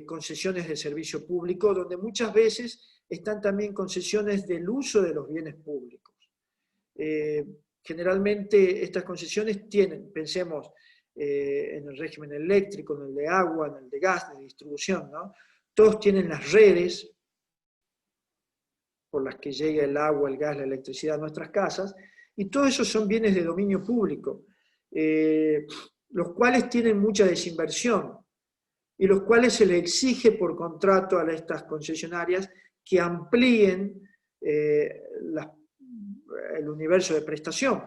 concesiones de servicio público, donde muchas veces están también concesiones del uso de los bienes públicos. Generalmente estas concesiones tienen, pensemos en el régimen eléctrico, en el de agua, en el de gas, de distribución, ¿no? Todos tienen las redes por las que llega el agua, el gas, la electricidad a nuestras casas, y todos esos son bienes de dominio público, los cuales tienen mucha desinversión, y los cuales se le exige por contrato a estas concesionarias que amplíen el universo de prestación.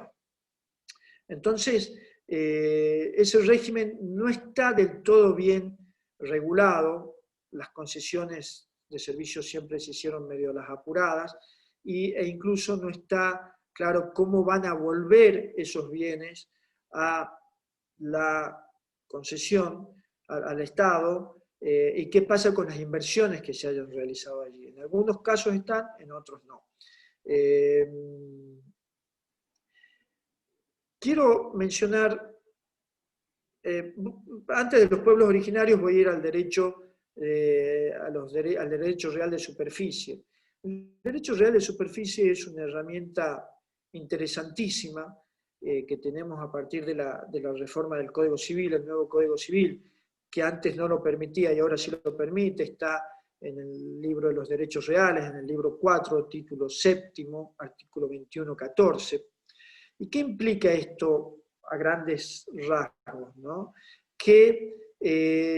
Entonces, ese régimen no está del todo bien regulado, las concesiones de servicios siempre se hicieron medio las apuradas, e incluso no está claro cómo van a volver esos bienes a la concesión, al Estado, y qué pasa con las inversiones que se hayan realizado allí. En algunos casos están, en otros no. Quiero mencionar, antes de los pueblos originarios voy a ir al derecho, al derecho real de superficie. El derecho real de superficie es una herramienta interesantísima que tenemos a partir de la reforma del Código Civil, el nuevo Código Civil, que antes no lo permitía y ahora sí lo permite, está en el libro de los derechos reales, en el libro 4, título 7, artículo 21.14. ¿Y qué implica esto a grandes rasgos? ¿No? Que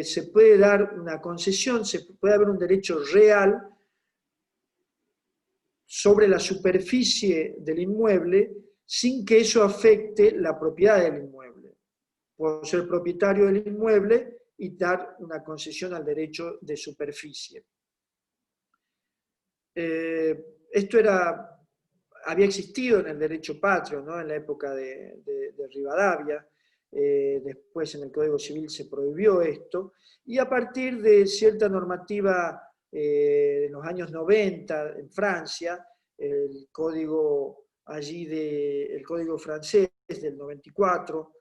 se puede dar una concesión, se puede haber un derecho real sobre la superficie del inmueble sin que eso afecte la propiedad del inmueble. Puedo ser propietario del inmueble y dar una concesión al derecho de superficie. Esto había existido en el derecho patrio, ¿no? En la época de Rivadavia, después en el Código Civil se prohibió esto, y a partir de cierta normativa en los años 90 en Francia, el código francés del 94,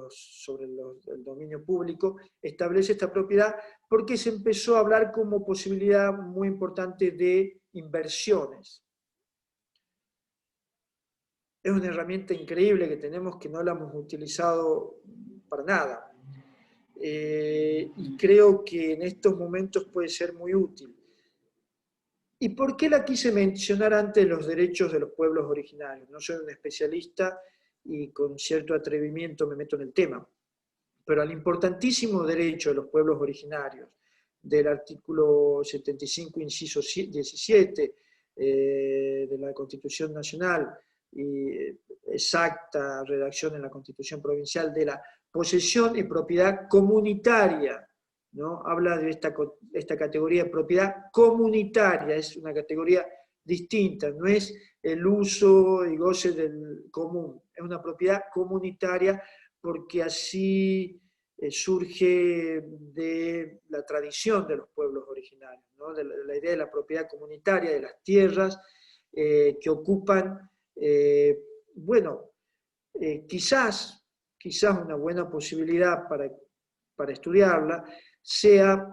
sobre el dominio público, establece esta propiedad porque se empezó a hablar como posibilidad muy importante de inversiones. Es una herramienta increíble que tenemos que no la hemos utilizado para nada. Y creo que en estos momentos puede ser muy útil. ¿Y por qué la quise mencionar antes de los derechos de los pueblos originarios? No soy un especialista y con cierto atrevimiento me meto en el tema, pero al importantísimo derecho de los pueblos originarios, del artículo 75, inciso 17 de la Constitución Nacional, y exacta redacción en la Constitución Provincial de la posesión y propiedad comunitaria, ¿no? Habla de esta categoría de propiedad comunitaria, es una categoría distinta, no es el uso y goce del común, es una propiedad comunitaria porque así surge de la tradición de los pueblos originarios, ¿no? De la idea de la propiedad comunitaria, de las tierras que ocupan, quizás una buena posibilidad para estudiarla sea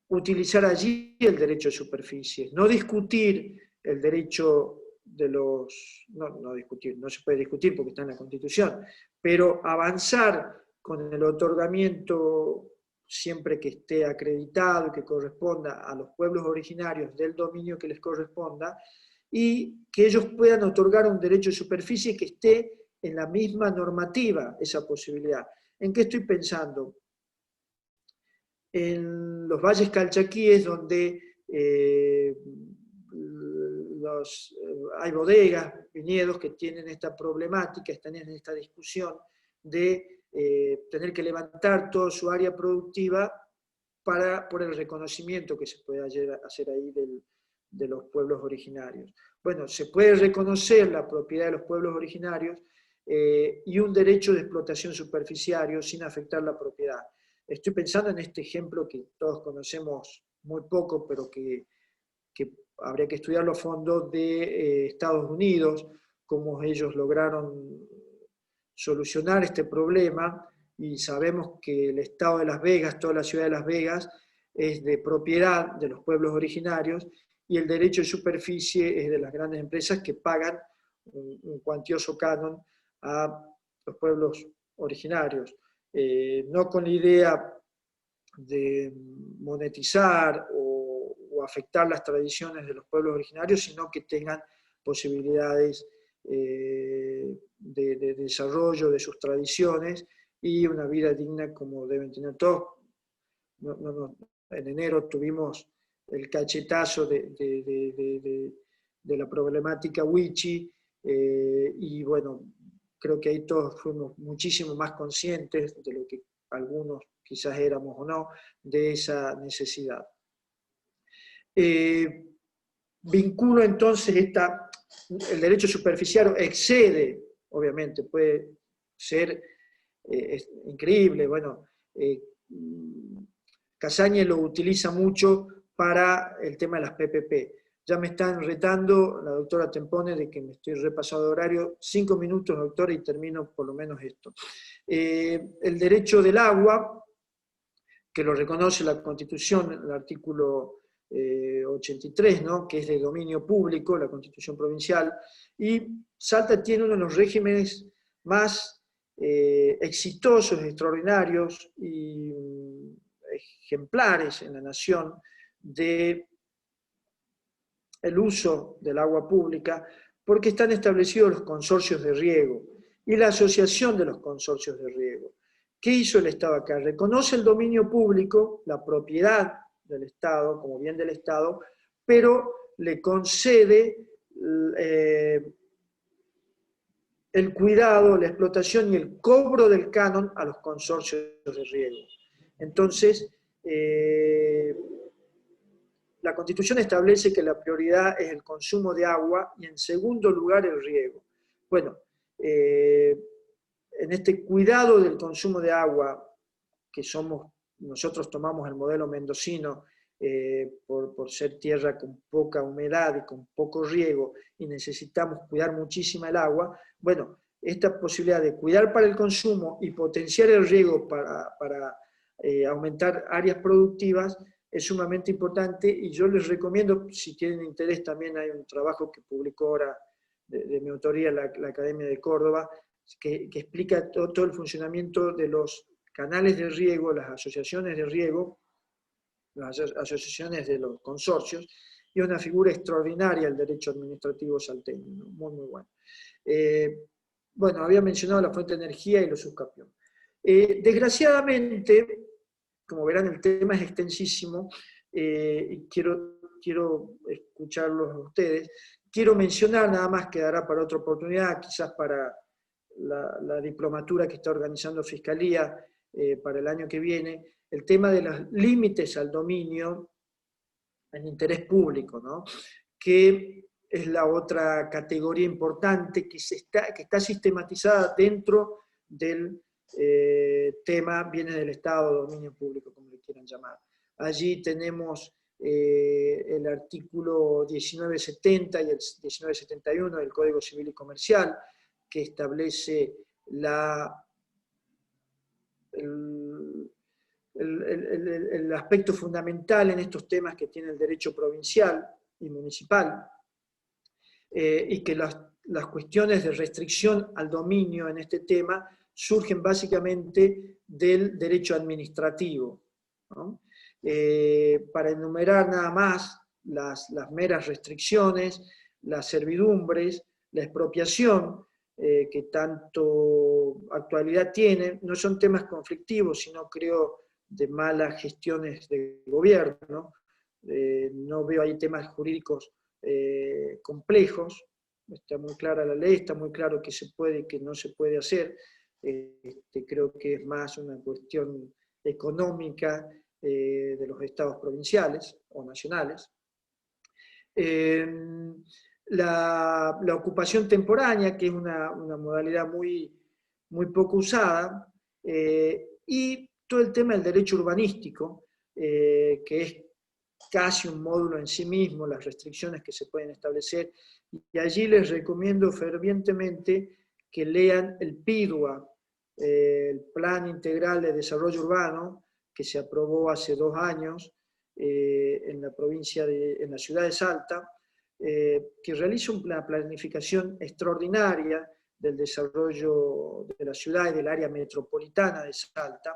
utilizar allí el derecho de superficie, no discutir el derecho de los... No discutir, no se puede discutir porque está en la Constitución, pero avanzar con el otorgamiento siempre que esté acreditado y que corresponda a los pueblos originarios del dominio que les corresponda, y que ellos puedan otorgar un derecho de superficie que esté en la misma normativa, esa posibilidad. ¿En qué estoy pensando? En los valles calchaquíes, donde hay bodegas, viñedos que tienen esta problemática, están en esta discusión de tener que levantar toda su área productiva por el reconocimiento que se puede hacer ahí de los pueblos originarios. Bueno, se puede reconocer la propiedad de los pueblos originarios y un derecho de explotación superficiario sin afectar la propiedad. Estoy pensando en este ejemplo que todos conocemos muy poco, pero que habría que estudiarlo a fondo, de Estados Unidos, cómo ellos lograron solucionar este problema, y sabemos que el estado de Las Vegas, toda la ciudad de Las Vegas, es de propiedad de los pueblos originarios, y el derecho de superficie es de las grandes empresas que pagan un cuantioso canon a los pueblos originarios. No con la idea de monetizar o afectar las tradiciones de los pueblos originarios, sino que tengan posibilidades de desarrollo de sus tradiciones y una vida digna como deben tener todos. En enero tuvimos el cachetazo de la problemática Wichi, y bueno, creo que ahí todos fuimos muchísimo más conscientes de lo que algunos quizás éramos o no, de esa necesidad. Vinculo entonces el derecho superficiario excede, obviamente, puede ser increíble, bueno, Casañez lo utiliza mucho para el tema de las PPP. Ya me están retando la doctora Tempone de que me estoy repasado de horario. 5 minutos, doctora, y termino por lo menos esto. El derecho del agua, que lo reconoce la Constitución, el artículo 83, ¿no?, que es de dominio público, la Constitución provincial, y Salta tiene uno de los regímenes más exitosos, extraordinarios y ejemplares en la nación de el uso del agua pública, porque están establecidos los consorcios de riego y la asociación de los consorcios de riego. ¿Qué hizo el Estado acá? Reconoce el dominio público, la propiedad del Estado, como bien del Estado, pero le concede el cuidado, la explotación y el cobro del canon a los consorcios de riego. Entonces, la Constitución establece que la prioridad es el consumo de agua y en segundo lugar el riego. Bueno, en este cuidado del consumo de agua, que nosotros tomamos el modelo mendocino por ser tierra con poca humedad y con poco riego, y necesitamos cuidar muchísimo el agua, bueno, esta posibilidad de cuidar para el consumo y potenciar el riego para aumentar áreas productivas es sumamente importante, y yo les recomiendo, si tienen interés, también hay un trabajo que publicó ahora de mi autoría la Academia de Córdoba, que explica todo el funcionamiento de los canales de riego, las asociaciones de riego, las asociaciones de los consorcios, y una figura extraordinaria el derecho administrativo salteño, ¿no? Muy, muy bueno. Bueno, había mencionado la fuente de energía y los subcampeones. Desgraciadamente, como verán, el tema es extensísimo y quiero escucharlos a ustedes. Quiero mencionar, nada más quedará para otra oportunidad, quizás para la diplomatura que está organizando Fiscalía para el año que viene, el tema de los límites al dominio en interés público, ¿no?, que es la otra categoría importante que está sistematizada dentro del tema bienes del Estado, dominio público, como le quieran llamar. Allí tenemos el artículo 1970 y el 1971 del Código Civil y Comercial, que establece el aspecto fundamental en estos temas que tiene el derecho provincial y municipal, y que las cuestiones de restricción al dominio en este tema surgen básicamente del derecho administrativo, ¿no? Para enumerar nada más las meras restricciones, las servidumbres, la expropiación, que tanto actualidad tienen, no son temas conflictivos, sino creo de malas gestiones de gobierno. No veo ahí temas jurídicos complejos, está muy clara la ley, está muy claro qué se puede y qué no se puede hacer. Creo que es más una cuestión económica de los estados provinciales o nacionales. La ocupación temporánea, que es una modalidad muy poco usada, y todo el tema del derecho urbanístico, que es casi un módulo en sí mismo, las restricciones que se pueden establecer, y allí les recomiendo fervientemente que lean el PIDUA, el Plan Integral de Desarrollo Urbano, que se aprobó hace 2 años en la ciudad de Salta, que realiza una planificación extraordinaria del desarrollo de la ciudad y del área metropolitana de Salta,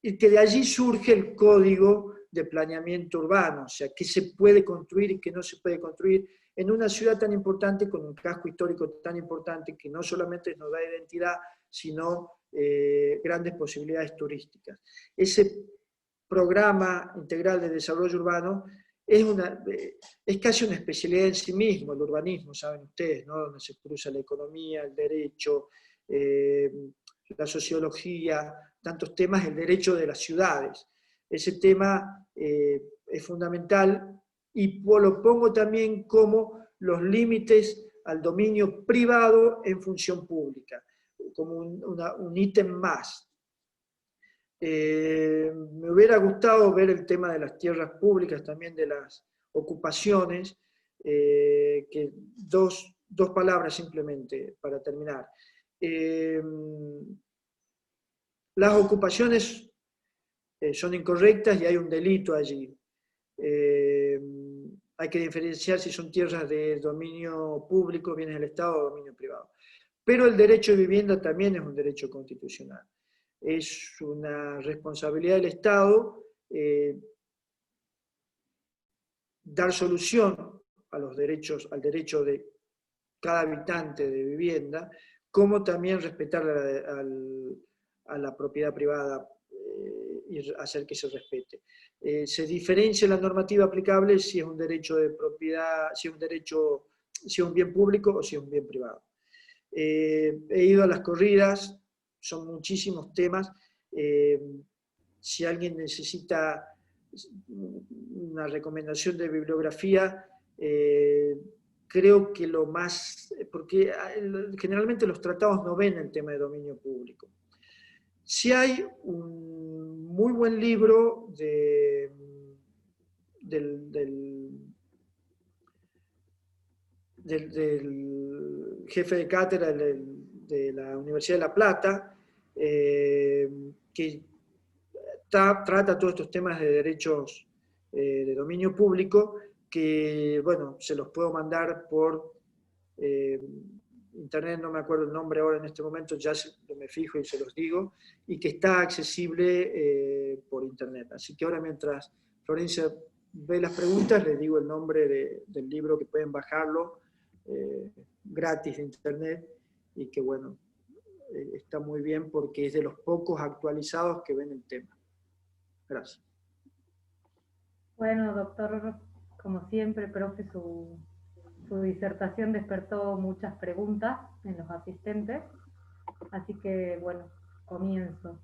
y que de allí surge el Código de Planeamiento Urbano, o sea, qué se puede construir y qué no se puede construir en una ciudad tan importante, con un casco histórico tan importante, que no solamente nos da identidad, sino grandes posibilidades turísticas. Ese programa integral de desarrollo urbano es casi una especialidad en sí mismo, el urbanismo, saben ustedes, ¿no? Donde se cruza la economía, el derecho, la sociología, tantos temas, el derecho de las ciudades. Ese tema es fundamental y lo pongo también como los límites al dominio privado en función pública, como un ítem más. Me hubiera gustado ver el tema de las tierras públicas, también de las ocupaciones, que dos palabras simplemente para terminar. Las ocupaciones son incorrectas y hay un delito allí. Hay que diferenciar si son tierras de dominio público, bienes del Estado o dominio privado. Pero el derecho de vivienda también es un derecho constitucional. Es una responsabilidad del Estado dar solución a los derechos, al derecho de cada habitante de vivienda, como también respetar a la propiedad privada y hacer que se respete. Se diferencia la normativa aplicable si es un derecho de propiedad, si es un bien público o si es un bien privado. He ido a las corridas, son muchísimos temas. Si alguien necesita una recomendación de bibliografía, creo que lo más, porque generalmente los tratados no ven el tema de dominio público. Sí hay un muy buen libro del jefe de cátedra de la Universidad de La Plata, que trata todos estos temas de derechos de dominio público, que, bueno, se los puedo mandar por internet, no me acuerdo el nombre ahora en este momento, ya me fijo y se los digo, y que está accesible por internet. Así que ahora, mientras Florencia ve las preguntas, les digo el nombre del libro, que pueden bajarlo gratis de internet, y que, bueno, está muy bien porque es de los pocos actualizados que ven el tema. Gracias. Bueno, doctor, como siempre, profe, su disertación despertó muchas preguntas en los asistentes, así que, bueno, comienzo.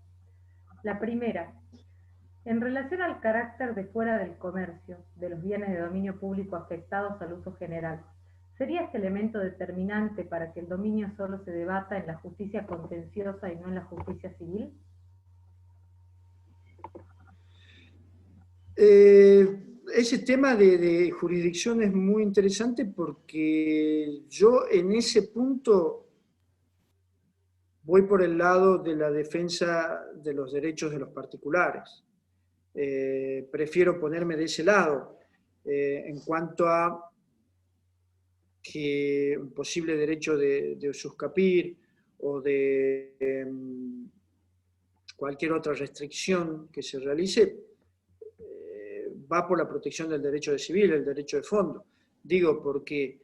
La primera, en relación al carácter de fuera del comercio de los bienes de dominio público afectados al uso general, ¿sería este elemento determinante para que el dominio solo se debata en la justicia contenciosa y no en la justicia civil? Ese tema de jurisdicción es muy interesante porque yo en ese punto voy por el lado de la defensa de los derechos de los particulares. Prefiero ponerme de ese lado en cuanto a que un posible derecho de suscapir o de cualquier otra restricción que se realice va por la protección del derecho de civil, el derecho de fondo. Digo, porque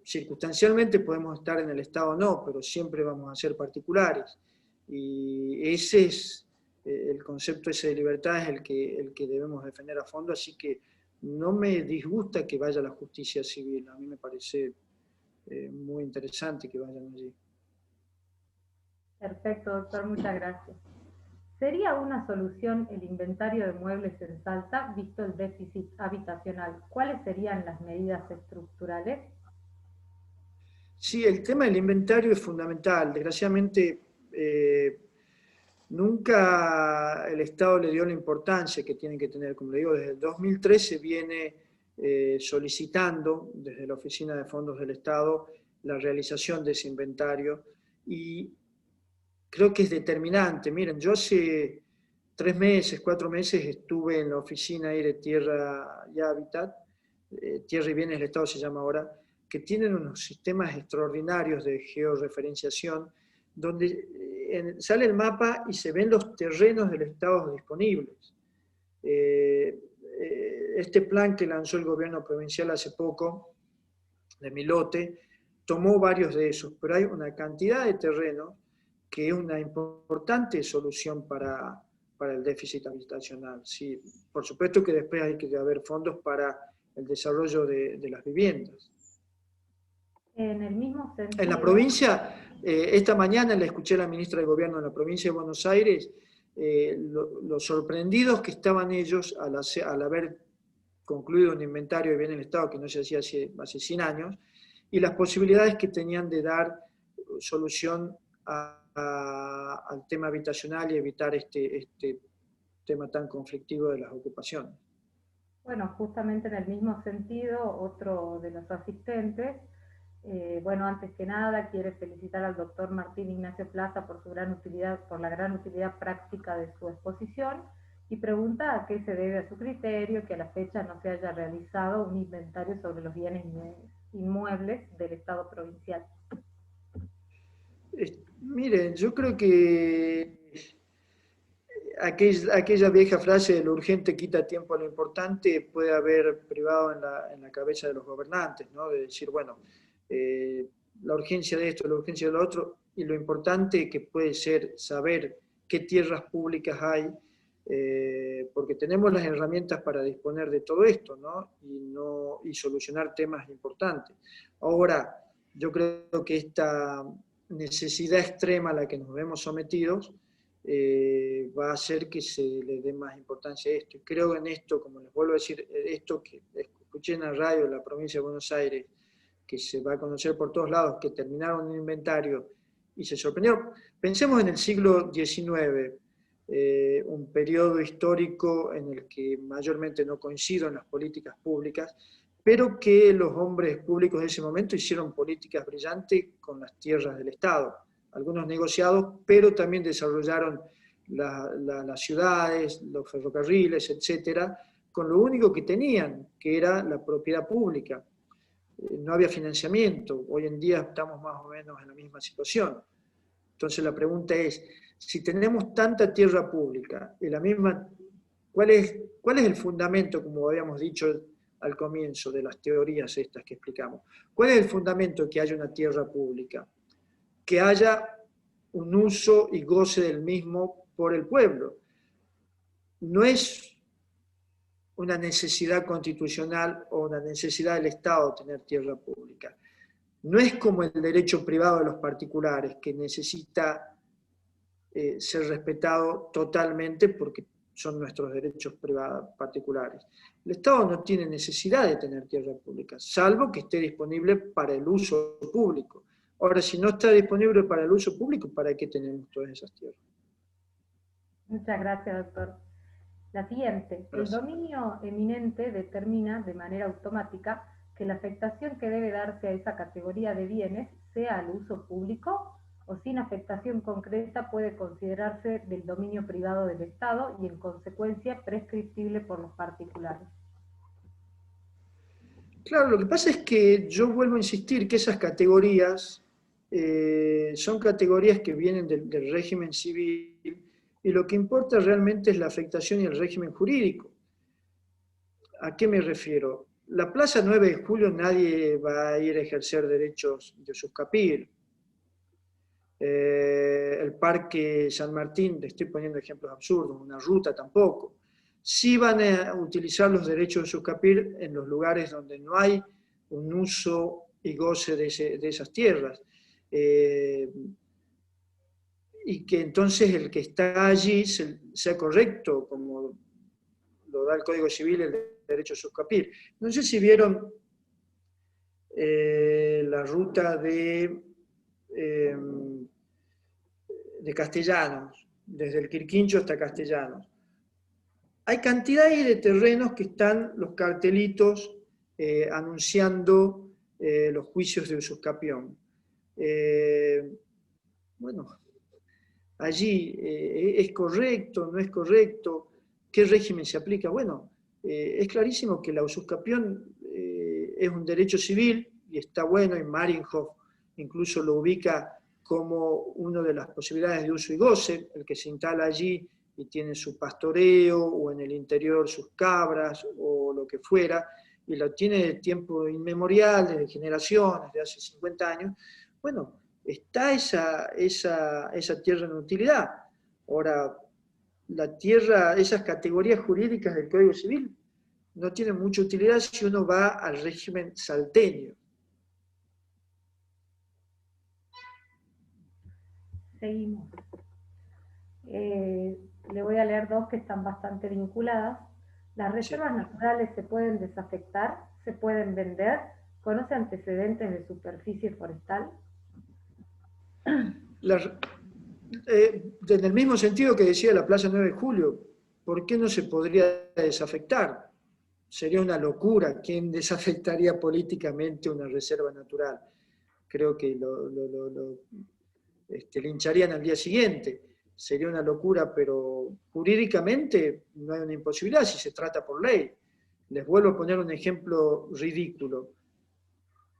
circunstancialmente podemos estar en el Estado o no, pero siempre vamos a ser particulares. Y ese es el concepto ese de libertad, es el que debemos defender a fondo, así que no me disgusta que vaya a la justicia civil. A mí me parece muy interesante que vayan allí. Perfecto, doctor, muchas gracias. ¿Sería una solución el inventario de muebles en Salta, visto el déficit habitacional? ¿Cuáles serían las medidas estructurales? Sí, el tema del inventario es fundamental. Desgraciadamente, nunca el Estado le dio la importancia que tiene que tener. Como le digo, desde el 2013 viene solicitando desde la Oficina de Fondos del Estado la realización de ese inventario, y creo que es determinante. Miren, yo hace 3 meses, 4 meses estuve en la oficina ahí de Tierra y Hábitat, Tierra y Bienes del Estado se llama ahora, que tienen unos sistemas extraordinarios de georreferenciación, donde sale el mapa y se ven los terrenos del Estado disponibles. Este plan que lanzó el gobierno provincial hace poco, de mi lote, tomó varios de esos, pero hay una cantidad de terrenos que es una importante solución para para el déficit habitacional. Sí, por supuesto que después hay que haber fondos para el desarrollo de las viviendas. En el mismo sentido... En la provincia, esta mañana le escuché a la ministra de Gobierno de la provincia de Buenos Aires, los sorprendidos que estaban ellos al haber concluido un inventario de bienes del Estado que no se hacía hace 100 años, y las posibilidades que tenían de dar solución al tema habitacional y evitar este tema tan conflictivo de las ocupaciones. Bueno, justamente en el mismo sentido, otro de los asistentes, bueno, antes que nada, quiere felicitar al doctor Martín Ignacio Plaza por la gran utilidad práctica de su exposición, y pregunta a qué se debe a su criterio que a la fecha no se haya realizado un inventario sobre los bienes inmuebles del Estado provincial. Miren, yo creo que aquella vieja frase de lo urgente quita tiempo a lo importante puede haber privado en la cabeza de los gobernantes, ¿no? De decir, bueno, la urgencia de esto, la urgencia de lo otro, y lo importante que puede ser saber qué tierras públicas hay, porque tenemos las herramientas para disponer de todo esto, ¿no? Y solucionar temas importantes. Ahora, yo creo que esta necesidad extrema a la que nos vemos sometidos va a hacer que se le dé más importancia a esto. Y creo en esto, como les vuelvo a decir, esto que escuché en la radio de la provincia de Buenos Aires, que se va a conocer por todos lados, que terminaron un inventario y se sorprendieron. Pensemos en el siglo XIX, un periodo histórico en el que mayormente no coincido en las políticas públicas, pero que los hombres públicos de ese momento hicieron políticas brillantes con las tierras del Estado, algunos negociados, pero también desarrollaron las ciudades, los ferrocarriles, etcétera, con lo único que tenían, que era la propiedad pública. No había financiamiento, hoy en día estamos más o menos en la misma situación. Entonces la pregunta es, si tenemos tanta tierra pública, ¿cuál es el fundamento, como habíamos dicho al comienzo de las teorías estas que explicamos? ¿Cuál es el fundamento que haya una tierra pública? Que haya un uso y goce del mismo por el pueblo. No es una necesidad constitucional o una necesidad del Estado tener tierra pública. No es como el derecho privado de los particulares, que necesita ser respetado totalmente porque son nuestros derechos particulares. El Estado no tiene necesidad de tener tierra pública, salvo que esté disponible para el uso público. Ahora, si no está disponible para el uso público, ¿para qué tenemos todas esas tierras? Muchas gracias, doctor. La siguiente, el dominio eminente determina de manera automática que la afectación que debe darse a esa categoría de bienes sea al uso público, o sin afectación concreta puede considerarse del dominio privado del Estado y en consecuencia prescriptible por los particulares. Claro, lo que pasa es que yo vuelvo a insistir que esas categorías son categorías que vienen del régimen civil, y lo que importa realmente es la afectación y el régimen jurídico. ¿A qué me refiero? La Plaza 9 de Julio nadie va a ir a ejercer derechos de usufructuar. El Parque San Martín, le estoy poniendo ejemplos absurdos, una ruta tampoco. Sí van a utilizar los derechos de usufructuar en los lugares donde no hay un uso y goce de esas tierras. Y que entonces el que está allí sea correcto, como lo da el Código Civil, el derecho a usufructuar. No sé si vieron la ruta de Castellanos, desde el Quirquincho hasta Castellanos. Hay cantidad ahí de terrenos que están los cartelitos anunciando los juicios de usucapión. Bueno, allí ¿es correcto, no es correcto? ¿Qué régimen se aplica? Bueno, es clarísimo que la usucapión es un derecho civil y está bueno, y Marienhof incluso lo ubica como una de las posibilidades de uso y goce, el que se instala allí y tiene su pastoreo, o en el interior sus cabras, o lo que fuera, y lo tiene de tiempo inmemorial, desde generaciones, de hace 50 años, bueno, está esa tierra en utilidad. Ahora, la tierra, esas categorías jurídicas del Código Civil no tienen mucha utilidad si uno va al régimen salteño. Seguimos. Le voy a leer dos que están bastante vinculadas. Las reservas naturales se pueden desafectar, se pueden vender. ¿Conoce antecedentes de superficie forestal? En el mismo sentido que decía la Plaza 9 de Julio, ¿por qué no se podría desafectar? Sería una locura. ¿Quién desafectaría políticamente una reserva natural? Creo que lo lincharían al día siguiente. Sería una locura, pero jurídicamente no hay una imposibilidad si se trata por ley. Les vuelvo a poner un ejemplo ridículo.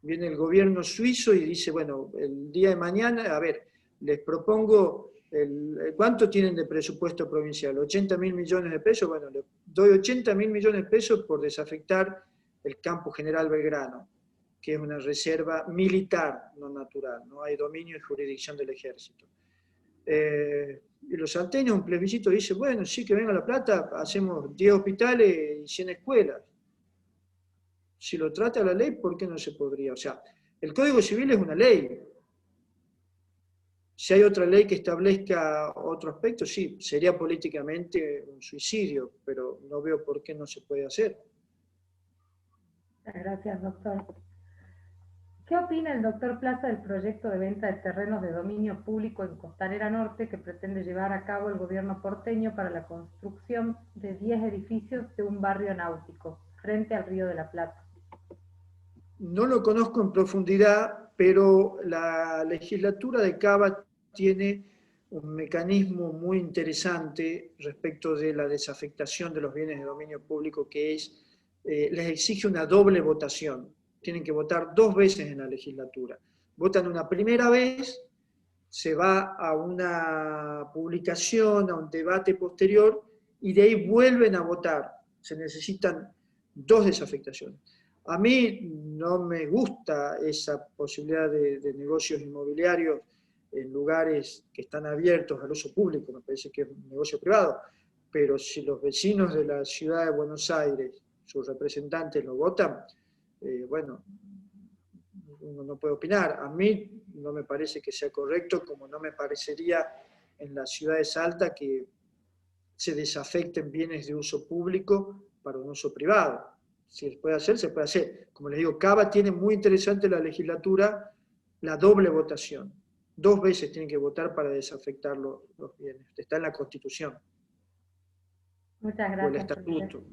Viene el gobierno suizo y dice, bueno, el día de mañana, a ver, les propongo, ¿cuánto tienen de presupuesto provincial? 80.000 millones de pesos. Bueno, les doy 80.000 millones de pesos por desafectar el campo General Belgrano, que es una reserva militar, no natural, no hay dominio y jurisdicción del ejército. Y los salteños, un plebiscito, dice, bueno, sí, que venga La Plata, hacemos 10 hospitales y 100 escuelas. Si lo trata la ley, ¿por qué no se podría? O sea, el Código Civil es una ley. Si hay otra ley que establezca otro aspecto, sí, sería políticamente un suicidio, pero no veo por qué no se puede hacer. Gracias, doctor. ¿Qué opina el doctor Plaza del proyecto de venta de terrenos de dominio público en Costanera Norte que pretende llevar a cabo el gobierno porteño para la construcción de 10 edificios de un barrio náutico frente al Río de la Plata? No lo conozco en profundidad, pero la legislatura de Cava tiene un mecanismo muy interesante respecto de la desafectación de los bienes de dominio público, que es, les exige una doble votación. Tienen que votar 2 veces en la legislatura. Votan una primera vez, se va a una publicación, a un debate posterior, y de ahí vuelven a votar. Se necesitan 2 desafectaciones. A mí no me gusta esa posibilidad de negocios inmobiliarios en lugares que están abiertos al uso público, me parece que es un negocio privado, pero si los vecinos de la ciudad de Buenos Aires, sus representantes lo votan, bueno, uno no puede opinar. A mí no me parece que sea correcto, como no me parecería en la ciudad de Salta que se desafecten bienes de uso público para un uso privado. Si se puede hacer, se puede hacer. Como les digo, Cava tiene muy interesante la legislatura, la doble votación. 2 veces tienen que votar para desafectar los bienes. Está en la Constitución. Muchas gracias. O el Estatuto.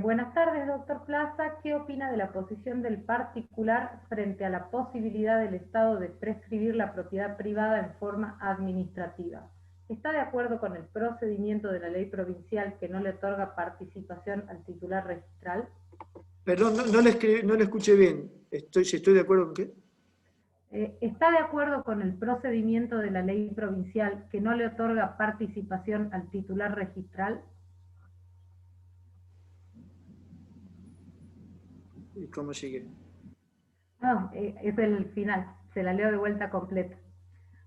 Buenas tardes, doctor Plaza. ¿Qué opina de la posición del particular frente a la posibilidad del Estado de prescribir la propiedad privada en forma administrativa? ¿Está de acuerdo con el procedimiento de la ley provincial que no le otorga participación al titular registral? Perdón, no le escuché bien. Si estoy de acuerdo con qué. ¿Está de acuerdo con el procedimiento de la ley provincial que no le otorga participación al titular registral? ¿Y cómo sigue? No, es el final. Se la leo de vuelta completa.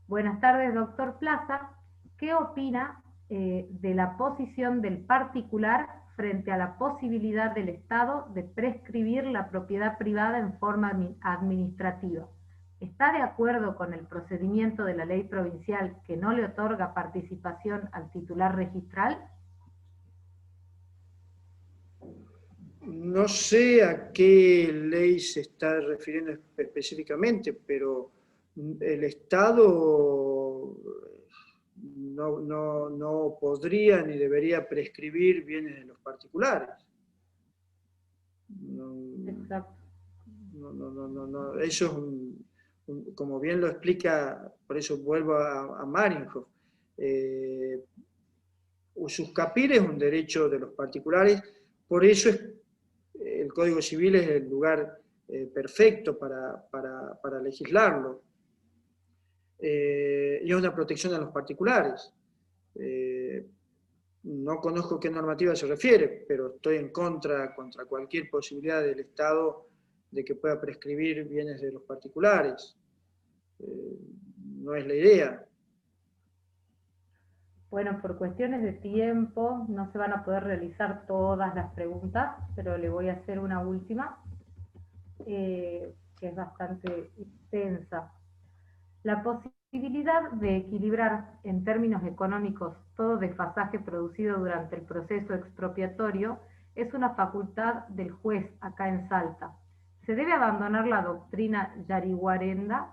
Buenas tardes, doctor Plaza. ¿Qué opina de la posición del particular frente a la posibilidad del Estado de prescribir la propiedad privada en forma administrativa? ¿Está de acuerdo con el procedimiento de la ley provincial que no le otorga participación al titular registral? No sé a qué ley se está refiriendo específicamente, pero el Estado no podría ni debería prescribir bienes de los particulares. Exacto. No. Eso es como bien lo explica, por eso vuelvo a Marienhof. Usufructuar es un derecho de los particulares, por eso el Código Civil es el lugar perfecto para legislarlo. Y es una protección a los particulares. No conozco qué normativa se refiere, pero estoy en contra cualquier posibilidad del Estado de que pueda prescribir bienes de los particulares. No es la idea. Bueno, por cuestiones de tiempo no se van a poder realizar todas las preguntas, pero le voy a hacer una última, que es bastante extensa. La posibilidad de equilibrar en términos económicos todo desfasaje producido durante el proceso expropiatorio es una facultad del juez acá en Salta. Se debe abandonar la doctrina yariguarenda,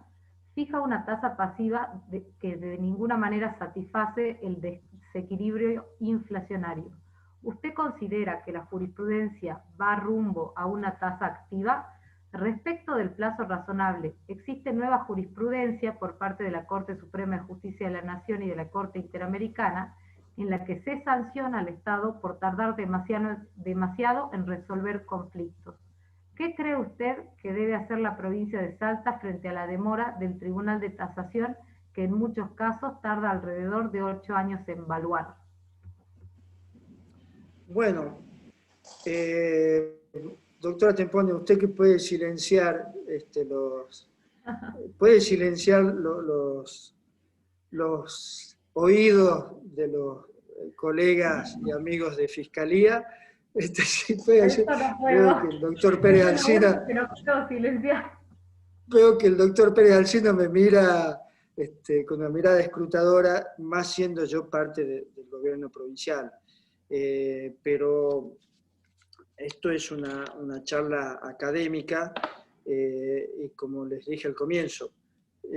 fija una tasa pasiva que de ninguna manera satisface el desequilibrio inflacionario. ¿Usted considera que la jurisprudencia va rumbo a una tasa activa? Respecto del plazo razonable, existe nueva jurisprudencia por parte de la Corte Suprema de Justicia de la Nación y de la Corte Interamericana, en la que se sanciona al Estado por tardar demasiado en resolver conflictos. ¿Qué cree usted que debe hacer la provincia de Salta frente a la demora del Tribunal de Tasación, que en muchos casos tarda alrededor de 8 años en evaluar? Bueno, doctora Tempone, usted que puede silenciar puede silenciar los oídos de los colegas y amigos de Fiscalía. Sí puede hacer. Esto no Veo puedo. que el doctor Pérez Alsina, Que no puedo silenciar. veo que el doctor Pérez Alsina me mira con una mirada escrutadora, más siendo yo parte del gobierno provincial. Pero esto es una charla académica y como les dije al comienzo,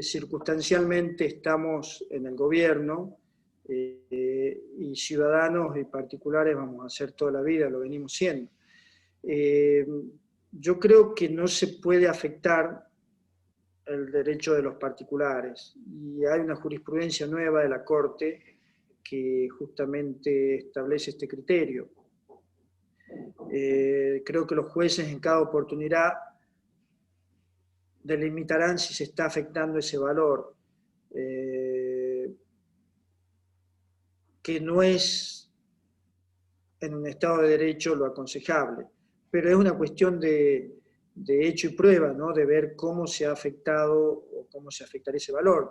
circunstancialmente estamos en el gobierno y ciudadanos y particulares vamos a hacer toda la vida, lo venimos siendo. Yo creo que no se puede afectar el derecho de los particulares y hay una jurisprudencia nueva de la Corte que justamente establece este criterio. Creo que los jueces en cada oportunidad delimitarán si se está afectando ese valor, que no es en un Estado de Derecho lo aconsejable, pero es una cuestión de hecho y prueba, ¿no? De ver cómo se ha afectado o cómo se afectará ese valor.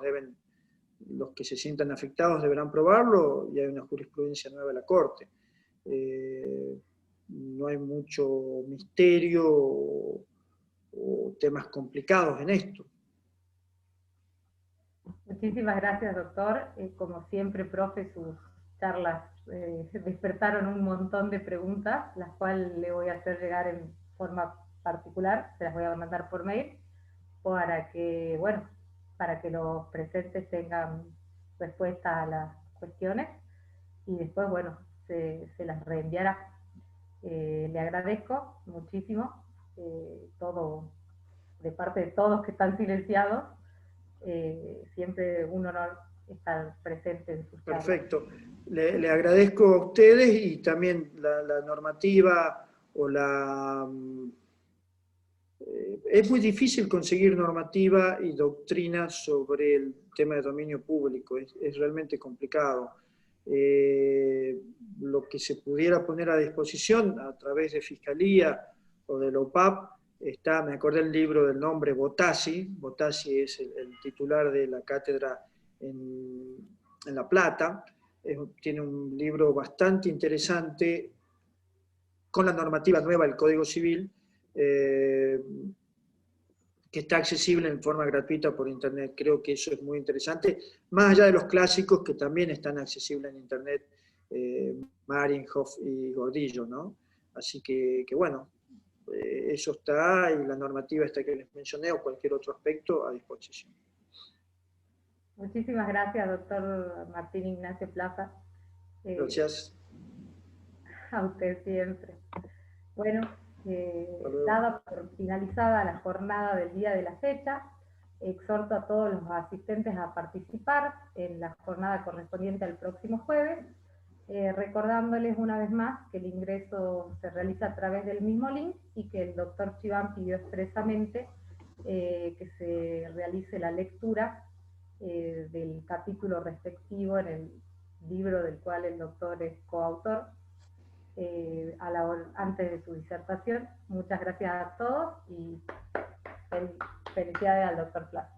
Los que se sientan afectados deberán probarlo y hay una jurisprudencia nueva de la Corte. No hay mucho misterio o temas complicados en esto. Muchísimas gracias, doctor. Como siempre, profe, sus charlas despertaron un montón de preguntas, las cuales le voy a hacer llegar en forma particular, se las voy a mandar por mail, para que, bueno, para que los presentes tengan respuesta a las cuestiones y después, bueno, se las reenviará. Le agradezco muchísimo todo, de parte de todos que están silenciados, siempre un honor estar presente en sus charlas. Perfecto. Le agradezco a ustedes y también la normativa o es muy difícil conseguir normativa y doctrina sobre el tema de dominio público, es realmente complicado. Lo que se pudiera poner a disposición a través de Fiscalía o del OPAP está, me acordé el libro del nombre, Botassi es el titular de la cátedra en La Plata, tiene un libro bastante interesante con la normativa nueva del Código Civil, que está accesible en forma gratuita por internet. Creo que eso es muy interesante, más allá de los clásicos que también están accesibles en internet, Marienhof y Gordillo, ¿no? Así que bueno, eso está, y la normativa esta que les mencioné o cualquier otro aspecto a disposición. Muchísimas gracias, doctor Martín Ignacio Plaza. Gracias. A usted siempre. Bueno, dada por finalizada la jornada del día de la fecha, exhorto a todos los asistentes a participar en la jornada correspondiente al próximo jueves, recordándoles una vez más que el ingreso se realiza a través del mismo link y que el doctor Chiván pidió expresamente que se realice la lectura del capítulo respectivo en el libro del cual el doctor es coautor, antes de su disertación. Muchas gracias a todos y felicidades al doctor Plaza.